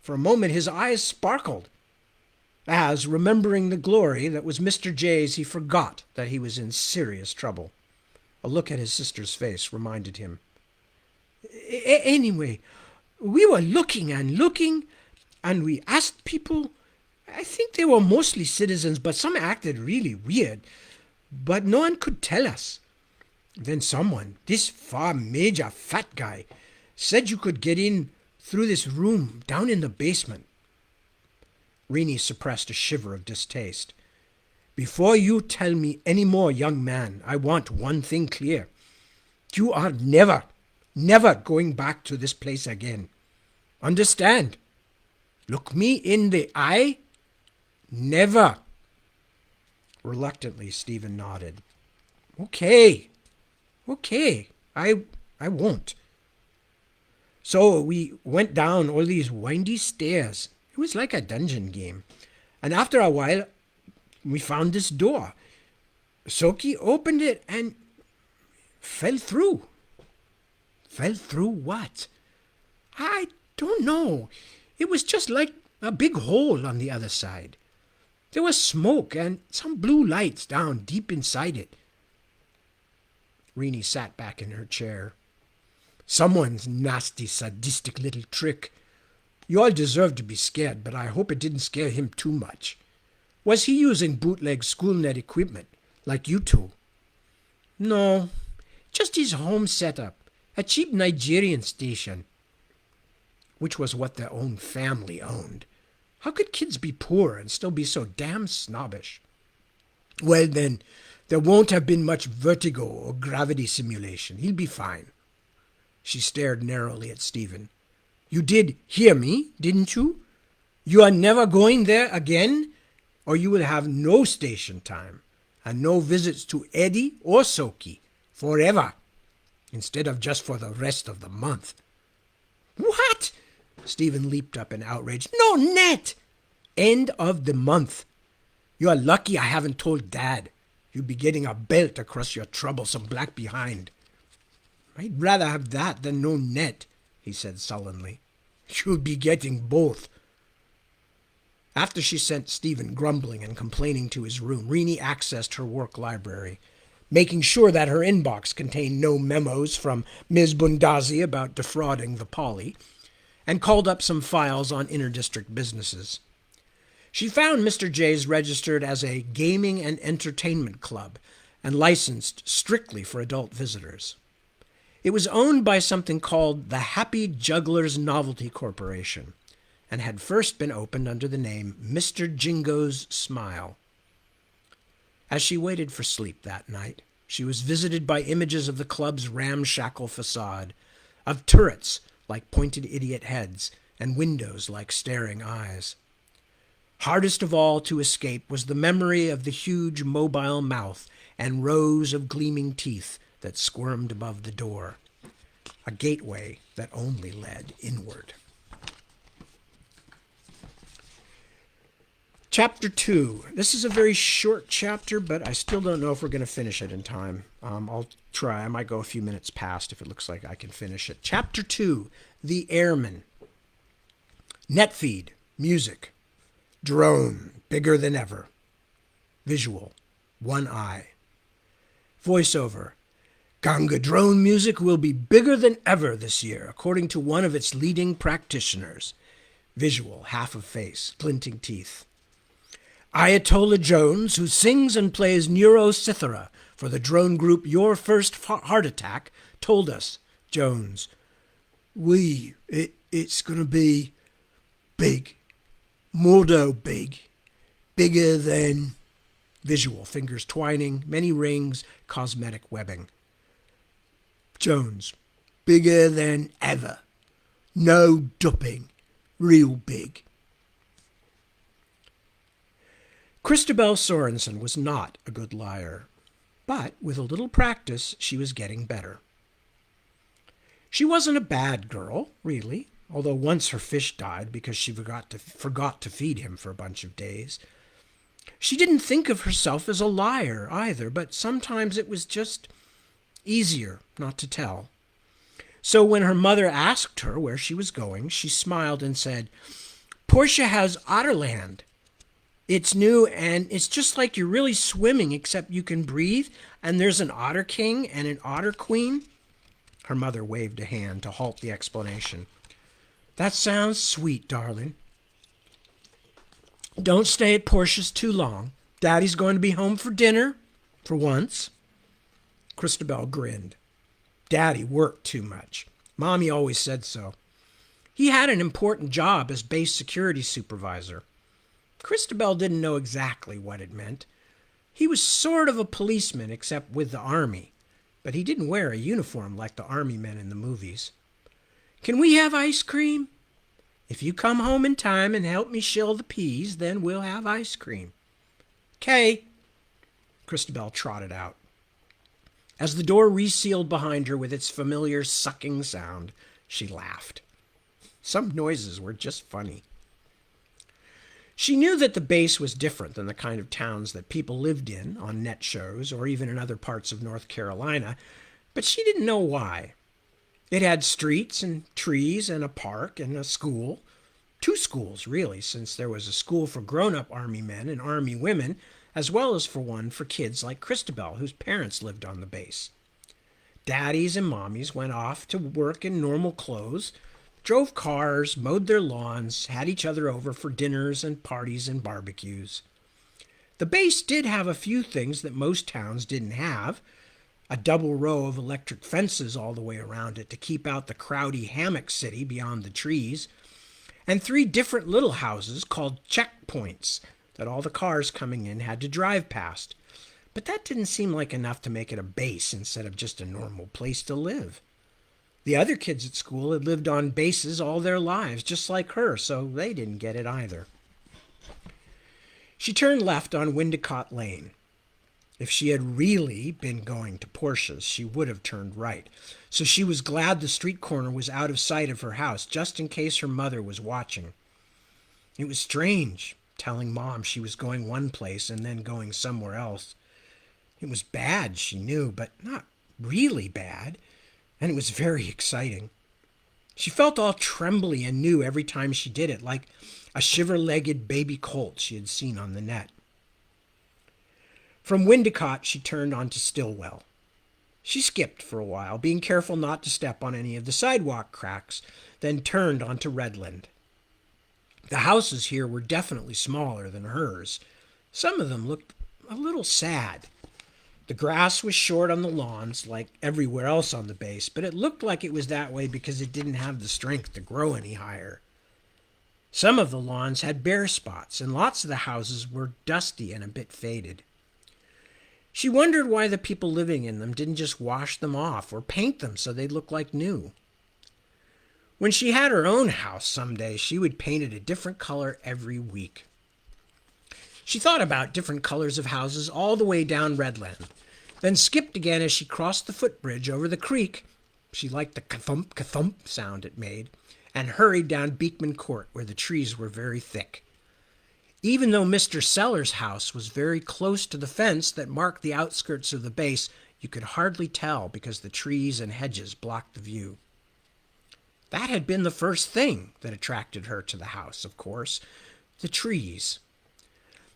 For a moment his eyes sparkled, as, remembering the glory that was Mr. J's, he forgot that he was in serious trouble. A look at his sister's face reminded him. Anyway, we were looking, and we asked people. I think they were mostly citizens, but some acted really weird. But no one could tell us. Then someone, this far major fat guy, said you could get in through this room down in the basement. Rini suppressed a shiver of distaste. Before you tell me any more, young man, I want one thing clear. You are never, never going back to this place again. Understand? Look me in the eye. Never. Reluctantly, Stephen nodded. Okay. Okay. I won't. So we went down all these windy stairs. It was like a dungeon game. And after a while, we found this door. Soki opened it and fell through. Fell through what? I don't know. It was just like a big hole on the other side. There was smoke and some blue lights down deep inside it. Renee sat back in her chair. Someone's nasty, sadistic little trick. You all deserve to be scared, but I hope it didn't scare him too much. Was he using bootleg schoolnet equipment, like you two? No, just his home setup, a cheap Nigerian station, which was what their own family owned. How could kids be poor and still be so damn snobbish? Well then, there won't have been much vertigo or gravity simulation. He'll be fine. She stared narrowly at Stephen. You did hear me, didn't you? You are never going there again, or you will have no station time and no visits to Eddie or Soki forever, instead of just for the rest of the month. What? Stephen leaped up in outrage. No net! End of the month. You are lucky I haven't told Dad. You'd be getting a belt across your troublesome black behind. I'd rather have that than no net, he said sullenly. You'd be getting both. After she sent Stephen grumbling and complaining to his room, Renee accessed her work library, making sure that her inbox contained no memos from Ms. Bundazi about defrauding the Polly, and called up some files on interdistrict businesses. She found Mr. J's registered as a gaming and entertainment club and licensed strictly for adult visitors. It was owned by something called the Happy Jugglers Novelty Corporation and had first been opened under the name Mr. Jingo's Smile. As she waited for sleep that night, she was visited by images of the club's ramshackle facade, of turrets like pointed idiot heads and windows like staring eyes. Hardest of all to escape was the memory of the huge mobile mouth and rows of gleaming teeth that squirmed above the door, a gateway that only led inward. Chapter 2. This is a very short chapter, but I still don't know if we're going to finish it in time. I'll try. I might go a few minutes past if it looks like I can finish it. Chapter 2. The Airman. Netfeed. Music. Drone. Bigger than ever. Visual. One eye. Voiceover. Ganga drone music will be bigger than ever this year, according to one of its leading practitioners. Visual. Half of face. Glinting teeth. Ayatollah Jones, who sings and plays Neuro-Cithara for the drone group Your First Heart Attack, told us, Jones, it's going to be big, Mordo big, bigger than... Visual, fingers twining, many rings, cosmetic webbing. Jones, bigger than ever. No dupping, real big. Christabel Sorensen was not a good liar, but with a little practice, she was getting better. She wasn't a bad girl, really, although once her fish died because she forgot to feed him for a bunch of days. She didn't think of herself as a liar either, but sometimes it was just easier not to tell. So when her mother asked her where she was going, she smiled and said, Portia has Otterland. It's new, and it's just like you're really swimming, except you can breathe, and there's an otter king and an otter queen. Her mother waved a hand to halt the explanation. That sounds sweet, darling. Don't stay at Portia's too long. Daddy's going to be home for dinner, for once. Christabel grinned. Daddy worked too much. Mommy always said so. He had an important job as base security supervisor. Christabel didn't know exactly what it meant, He was sort of a policeman, except with the army, but he didn't wear a uniform like the army men in the movies. Can we have ice cream? If you come home in time and help me shill the peas, then we'll have ice cream. 'Kay, Christabel trotted out. As the door resealed behind her with its familiar sucking sound, she laughed. Some noises were just funny. She knew that the base was different than the kind of towns that people lived in on net shows or even in other parts of North Carolina, but she didn't know why. It had streets and trees and a park and a school. Two schools, really, since there was a school for grown-up Army men and Army women, as well as for one for kids like Christabel, whose parents lived on the base. Daddies and mommies went off to work in normal clothes, drove cars, mowed their lawns, had each other over for dinners and parties and barbecues. The base did have a few things that most towns didn't have: a double row of electric fences all the way around it to keep out the crowdy hammock city beyond the trees, and 3 different little houses called checkpoints that all the cars coming in had to drive past. But that didn't seem like enough to make it a base instead of just a normal place to live. The other kids at school had lived on bases all their lives, just like her, so they didn't get it either. She turned left on Windicott Lane. If she had really been going to Portia's, she would have turned right, so she was glad the street corner was out of sight of her house, just in case her mother was watching. It was strange, telling Mom she was going one place and then going somewhere else. It was bad, she knew, but not really bad, and it was very exciting. She felt all trembly and new every time she did it, like a shiver-legged baby colt she had seen on the net. From Windicott, she turned onto Stillwell. She skipped for a while, being careful not to step on any of the sidewalk cracks, then turned onto Redland. The houses here were definitely smaller than hers. Some of them looked a little sad. The grass was short on the lawns, like everywhere else on the base, but it looked like it was that way because it didn't have the strength to grow any higher. Some of the lawns had bare spots, and lots of the houses were dusty and a bit faded. She wondered why the people living in them didn't just wash them off or paint them so they'd look like new. When she had her own house someday, she would paint it a different color every week. She thought about different colors of houses all the way down Redland, then skipped again as she crossed the footbridge over the creek. She liked the ka-thump, ka-thump sound it made, and hurried down Beekman Court, where the trees were very thick. Even though Mr. Sellers' house was very close to the fence that marked the outskirts of the base, you could hardly tell because the trees and hedges blocked the view. That had been the first thing that attracted her to the house, of course, the trees.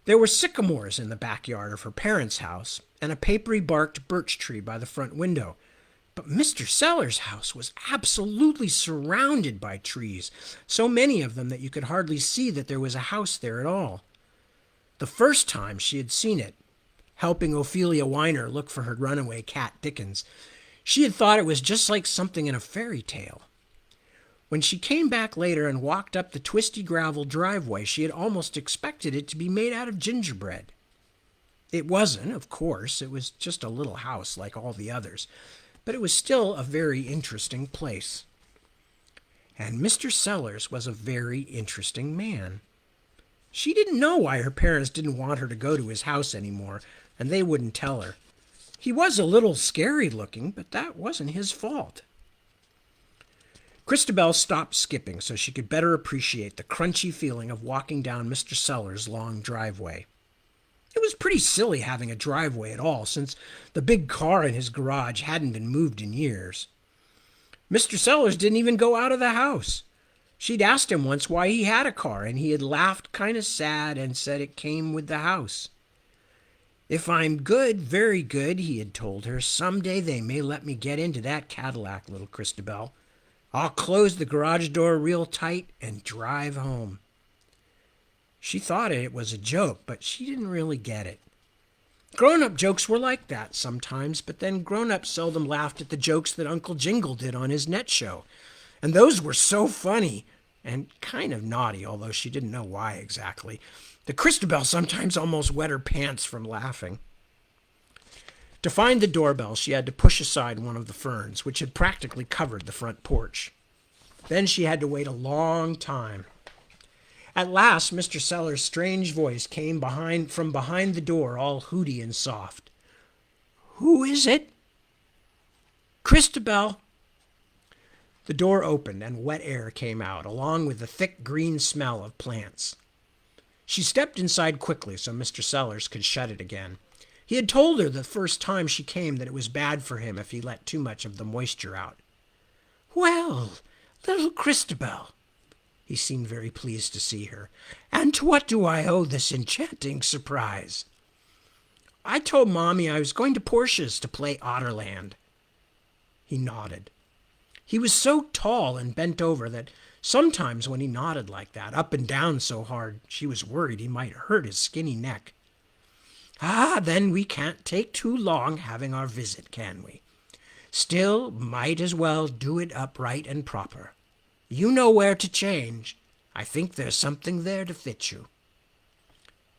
There were sycamores in the backyard of her parents' house and a papery-barked birch tree by the front window. But Mr. Sellers' house was absolutely surrounded by trees, so many of them that you could hardly see that there was a house there at all. The first time she had seen it, helping Ophelia Weiner look for her runaway cat Dickens, she had thought it was just like something in a fairy tale. When she came back later and walked up the twisty gravel driveway, she had almost expected it to be made out of gingerbread. It wasn't, of course. It was just a little house like all the others, but it was still a very interesting place. And Mr. Sellers was a very interesting man. She didn't know why her parents didn't want her to go to his house anymore, and they wouldn't tell her. He was a little scary looking, but that wasn't his fault. Christabel stopped skipping so she could better appreciate the crunchy feeling of walking down Mr. Sellers' long driveway. It was pretty silly having a driveway at all, since the big car in his garage hadn't been moved in years. Mr. Sellers didn't even go out of the house. She'd asked him once why he had a car, and he had laughed kind of sad and said it came with the house. If I'm good, very good, he had told her, someday they may let me get into that Cadillac, little Christabel. I'll close the garage door real tight and drive home. She thought it was a joke, but she didn't really get it. Grown-up jokes were like that sometimes, but then grown-ups seldom laughed at the jokes that Uncle Jingle did on his net show. And those were so funny and kind of naughty, although she didn't know why exactly. The Christabel sometimes almost wet her pants from laughing. To find the doorbell, she had to push aside one of the ferns, which had practically covered the front porch. Then she had to wait a long time. At last, Mr. Seller's strange voice came from behind the door, all hooty and soft. "Who is it?" "Christabel." The door opened and wet air came out, along with the thick green smell of plants. She stepped inside quickly so Mr. Sellers could shut it again. He had told her the first time she came that it was bad for him if he let too much of the moisture out. "Well, little Christabel." He seemed very pleased to see her. "And to what do I owe this enchanting surprise?" "I told Mommy I was going to Portia's to play Otterland." He nodded. He was so tall and bent over that sometimes when he nodded like that, up and down so hard, she was worried he might hurt his skinny neck. "Ah, then we can't take too long having our visit, can we? Still, might as well do it upright and proper. You know where to change. I think there's something there to fit you."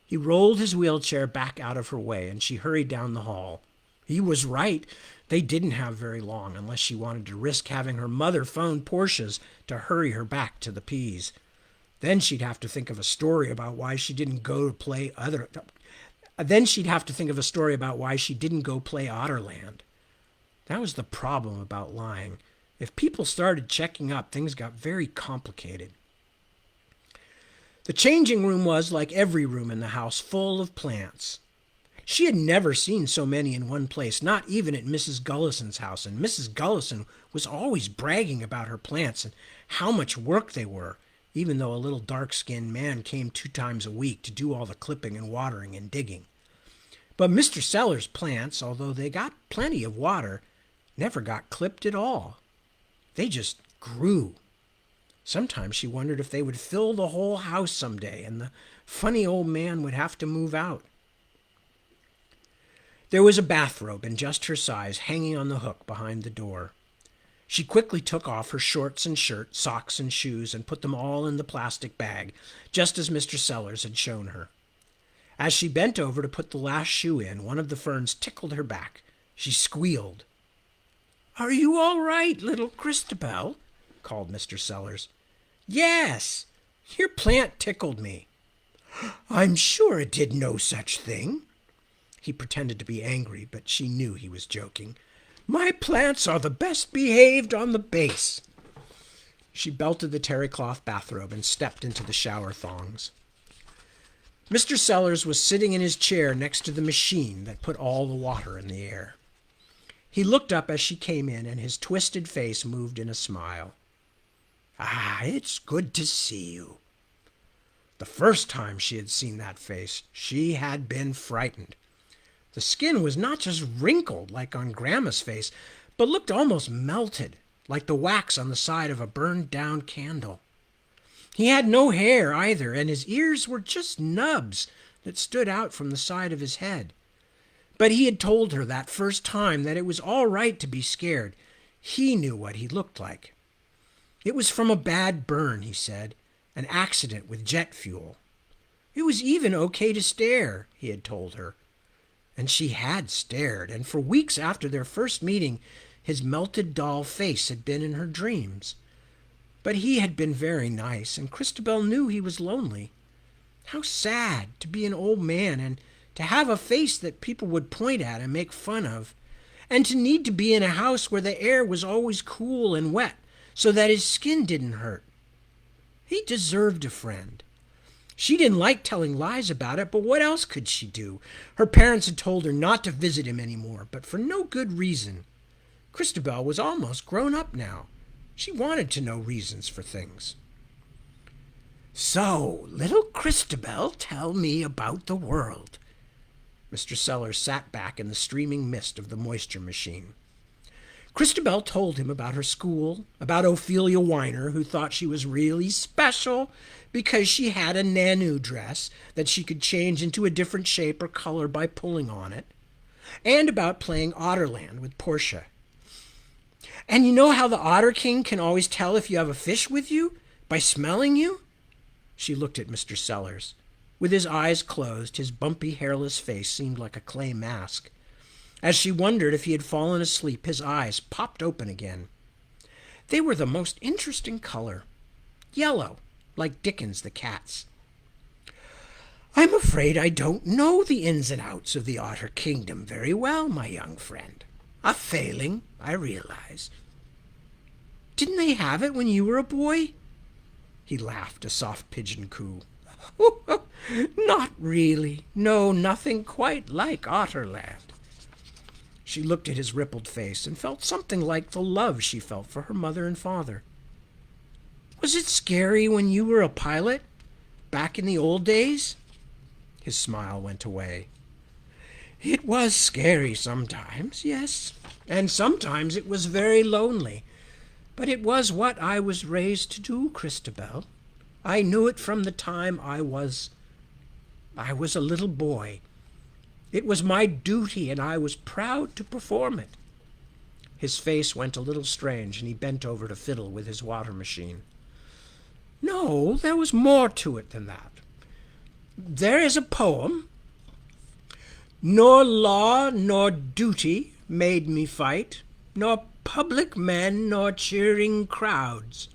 He rolled his wheelchair back out of her way, and she hurried down the hall. He was right. They didn't have very long, unless she wanted to risk having her mother phone Portia's to hurry her back to the P's. Then she'd have to think of a story about why she didn't go play Otterland. That was the problem about lying. If people started checking up, things got very complicated. The changing room was, like every room in the house, full of plants. She had never seen so many in one place, not even at Mrs. Gullison's house, and Mrs. Gullison was always bragging about her plants and how much work they were, even though a little dark-skinned man came 2 times a week to do all the clipping and watering and digging. But Mr. Seller's plants, although they got plenty of water, never got clipped at all. They just grew. Sometimes she wondered if they would fill the whole house someday and the funny old man would have to move out. There was a bathrobe in just her size hanging on the hook behind the door. She quickly took off her shorts and shirt, socks and shoes, and put them all in the plastic bag, just as Mr. Sellers had shown her. As she bent over to put the last shoe in, one of the ferns tickled her back. She squealed. "Are you all right, little Christabel?" called Mr. Sellers. "Yes, your plant tickled me." "I'm sure it did no such thing." He pretended to be angry, but she knew he was joking. "My plants are the best behaved on the base." She belted the terry cloth bathrobe and stepped into the shower thongs. Mr. Sellers was sitting in his chair next to the machine that put all the water in the air. He looked up as she came in, and his twisted face moved in a smile. "Ah, it's good to see you." The first time she had seen that face, she had been frightened. The skin was not just wrinkled like on Grandma's face, but looked almost melted, like the wax on the side of a burned-down candle. He had no hair either, and his ears were just nubs that stood out from the side of his head. But he had told her that first time that it was all right to be scared. He knew what he looked like. It was from a bad burn, he said, an accident with jet fuel. It was even okay to stare, he had told her. And she had stared, and for weeks after their first meeting, his melted doll face had been in her dreams. But he had been very nice, and Christabel knew he was lonely. How sad to be an old man and to have a face that people would point at and make fun of, and to need to be in a house where the air was always cool and wet so that his skin didn't hurt. He deserved a friend. She didn't like telling lies about it, but what else could she do? Her parents had told her not to visit him anymore, but for no good reason. Christabel was almost grown up now. She wanted to know reasons for things. "So, little Christabel, tell me about the world." Mr. Sellers sat back in the streaming mist of the moisture machine. Christabel told him about her school, about Ophelia Weiner, who thought she was really special because she had a Nanu dress that she could change into a different shape or color by pulling on it, and about playing Otterland with Portia. "And you know how the Otter King can always tell if you have a fish with you? By smelling you?" She looked at Mr. Sellers. With his eyes closed, his bumpy, hairless face seemed like a clay mask. As she wondered if he had fallen asleep, his eyes popped open again. They were the most interesting color. Yellow, like Dickens the cat's. I'm afraid I don't know the ins and outs of the otter kingdom very well, my young friend. A failing, I realize. Didn't they have it when you were a boy? He laughed, a soft pigeon coo. Not really. No, nothing quite like Otterland. She looked at his rippled face and felt something like the love she felt for her mother and father. Was it scary when you were a pilot, back in the old days? His smile went away. It was scary sometimes, yes, and sometimes it was very lonely. But it was what I was raised to do, Christabel. I knew it from the time I was a little boy. It was my duty, and I was proud to perform it. His face went a little strange, and he bent over to fiddle with his water machine. No, there was more to it than that. There is a poem. Nor law nor duty made me fight, nor public men nor cheering crowds.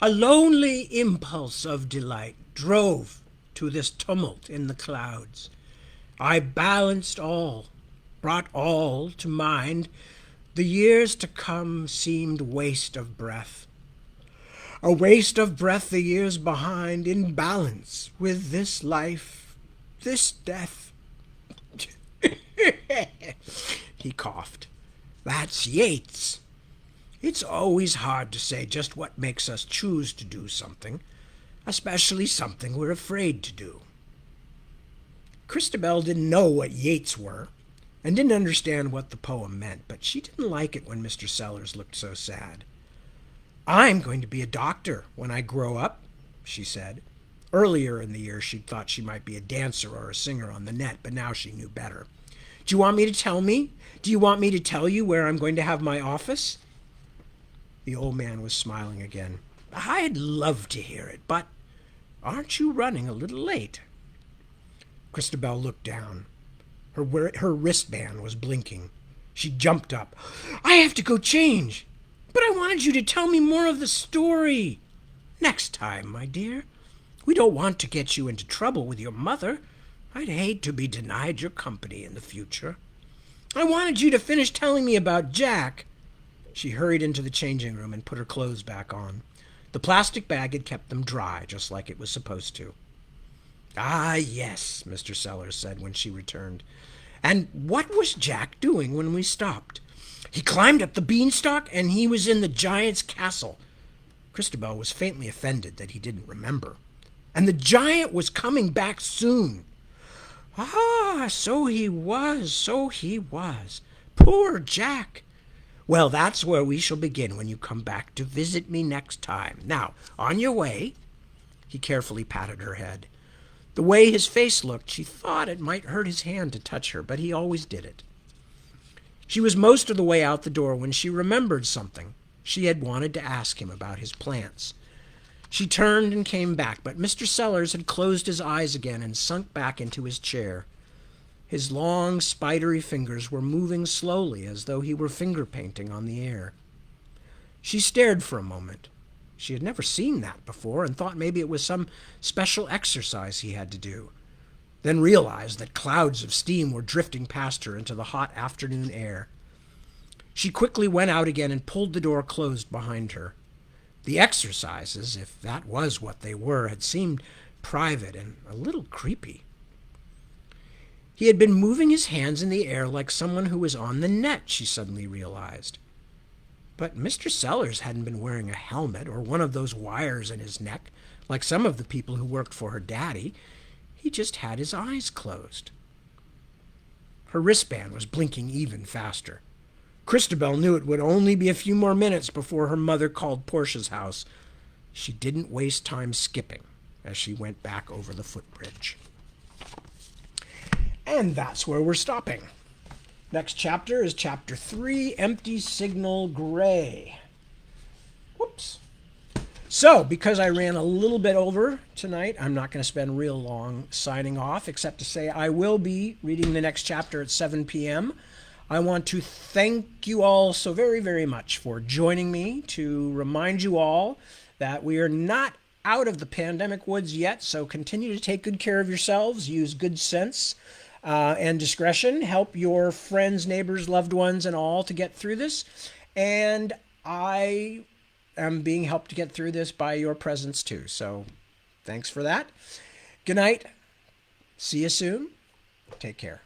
A lonely impulse of delight drove to this tumult in the clouds. I balanced all, brought all to mind. The years to come seemed waste of breath. A waste of breath the years behind, in balance with this life, this death. He coughed. That's Yeats. It's always hard to say just what makes us choose to do something, especially something we're afraid to do. Christabel didn't know what Yeats were and didn't understand what the poem meant, but she didn't like it when Mr. Sellers looked so sad. I'm going to be a doctor when I grow up, she said. Earlier in the year, she'd thought she might be a dancer or a singer on the net, but now she knew better. Do you want me to tell me? Do you want me to tell you where I'm going to have my office? The old man was smiling again. I'd love to hear it, but aren't you running a little late? Christabel looked down. Her wristband was blinking. She jumped up. I have to go change. But I wanted you to tell me more of the story. Next time, my dear. We don't want to get you into trouble with your mother. I'd hate to be denied your company in the future. I wanted you to finish telling me about Jack. She hurried into the changing room and put her clothes back on. The plastic bag had kept them dry, just like it was supposed to. Ah, yes, Mr. Sellers said when she returned. And what was Jack doing when we stopped? He climbed up the beanstalk, and he was in the giant's castle. Christabel was faintly offended that he didn't remember. And the giant was coming back soon. Ah, so he was, so he was. Poor Jack. Well, that's where we shall begin when you come back to visit me next time. Now, on your way. He carefully patted her head. The way his face looked, she thought it might hurt his hand to touch her, but he always did it. She was most of the way out the door when she remembered something she had wanted to ask him about his plants. She turned and came back, but Mr. Sellers had closed his eyes again and sunk back into his chair. His long, spidery fingers were moving slowly as though he were finger-painting on the air. She stared for a moment. She had never seen that before and thought maybe it was some special exercise he had to do, then realized that clouds of steam were drifting past her into the hot afternoon air. She quickly went out again and pulled the door closed behind her. The exercises, if that was what they were, had seemed private and a little creepy. He had been moving his hands in the air like someone who was on the net, she suddenly realized. But Mr. Sellers hadn't been wearing a helmet or one of those wires in his neck like some of the people who worked for her daddy. He just had his eyes closed. Her wristband was blinking even faster. Christabel knew it would only be a few more minutes before her mother called Portia's house. She didn't waste time skipping as she went back over the footbridge. And that's where we're stopping. Next chapter is Chapter 3, Empty Signal Gray. Whoops. So, because I ran a little bit over tonight, I'm not going to spend real long signing off, except to say I will be reading the next chapter at 7 p.m. I want to thank you all so very, very much for joining me to remind you all that we are not out of the pandemic woods yet. So continue to take good care of yourselves, use good sense and discretion, help your friends, neighbors, loved ones, and all to get through this. And I am being helped to get through this by your presence too. So thanks for that. Good night. See you soon. Take care.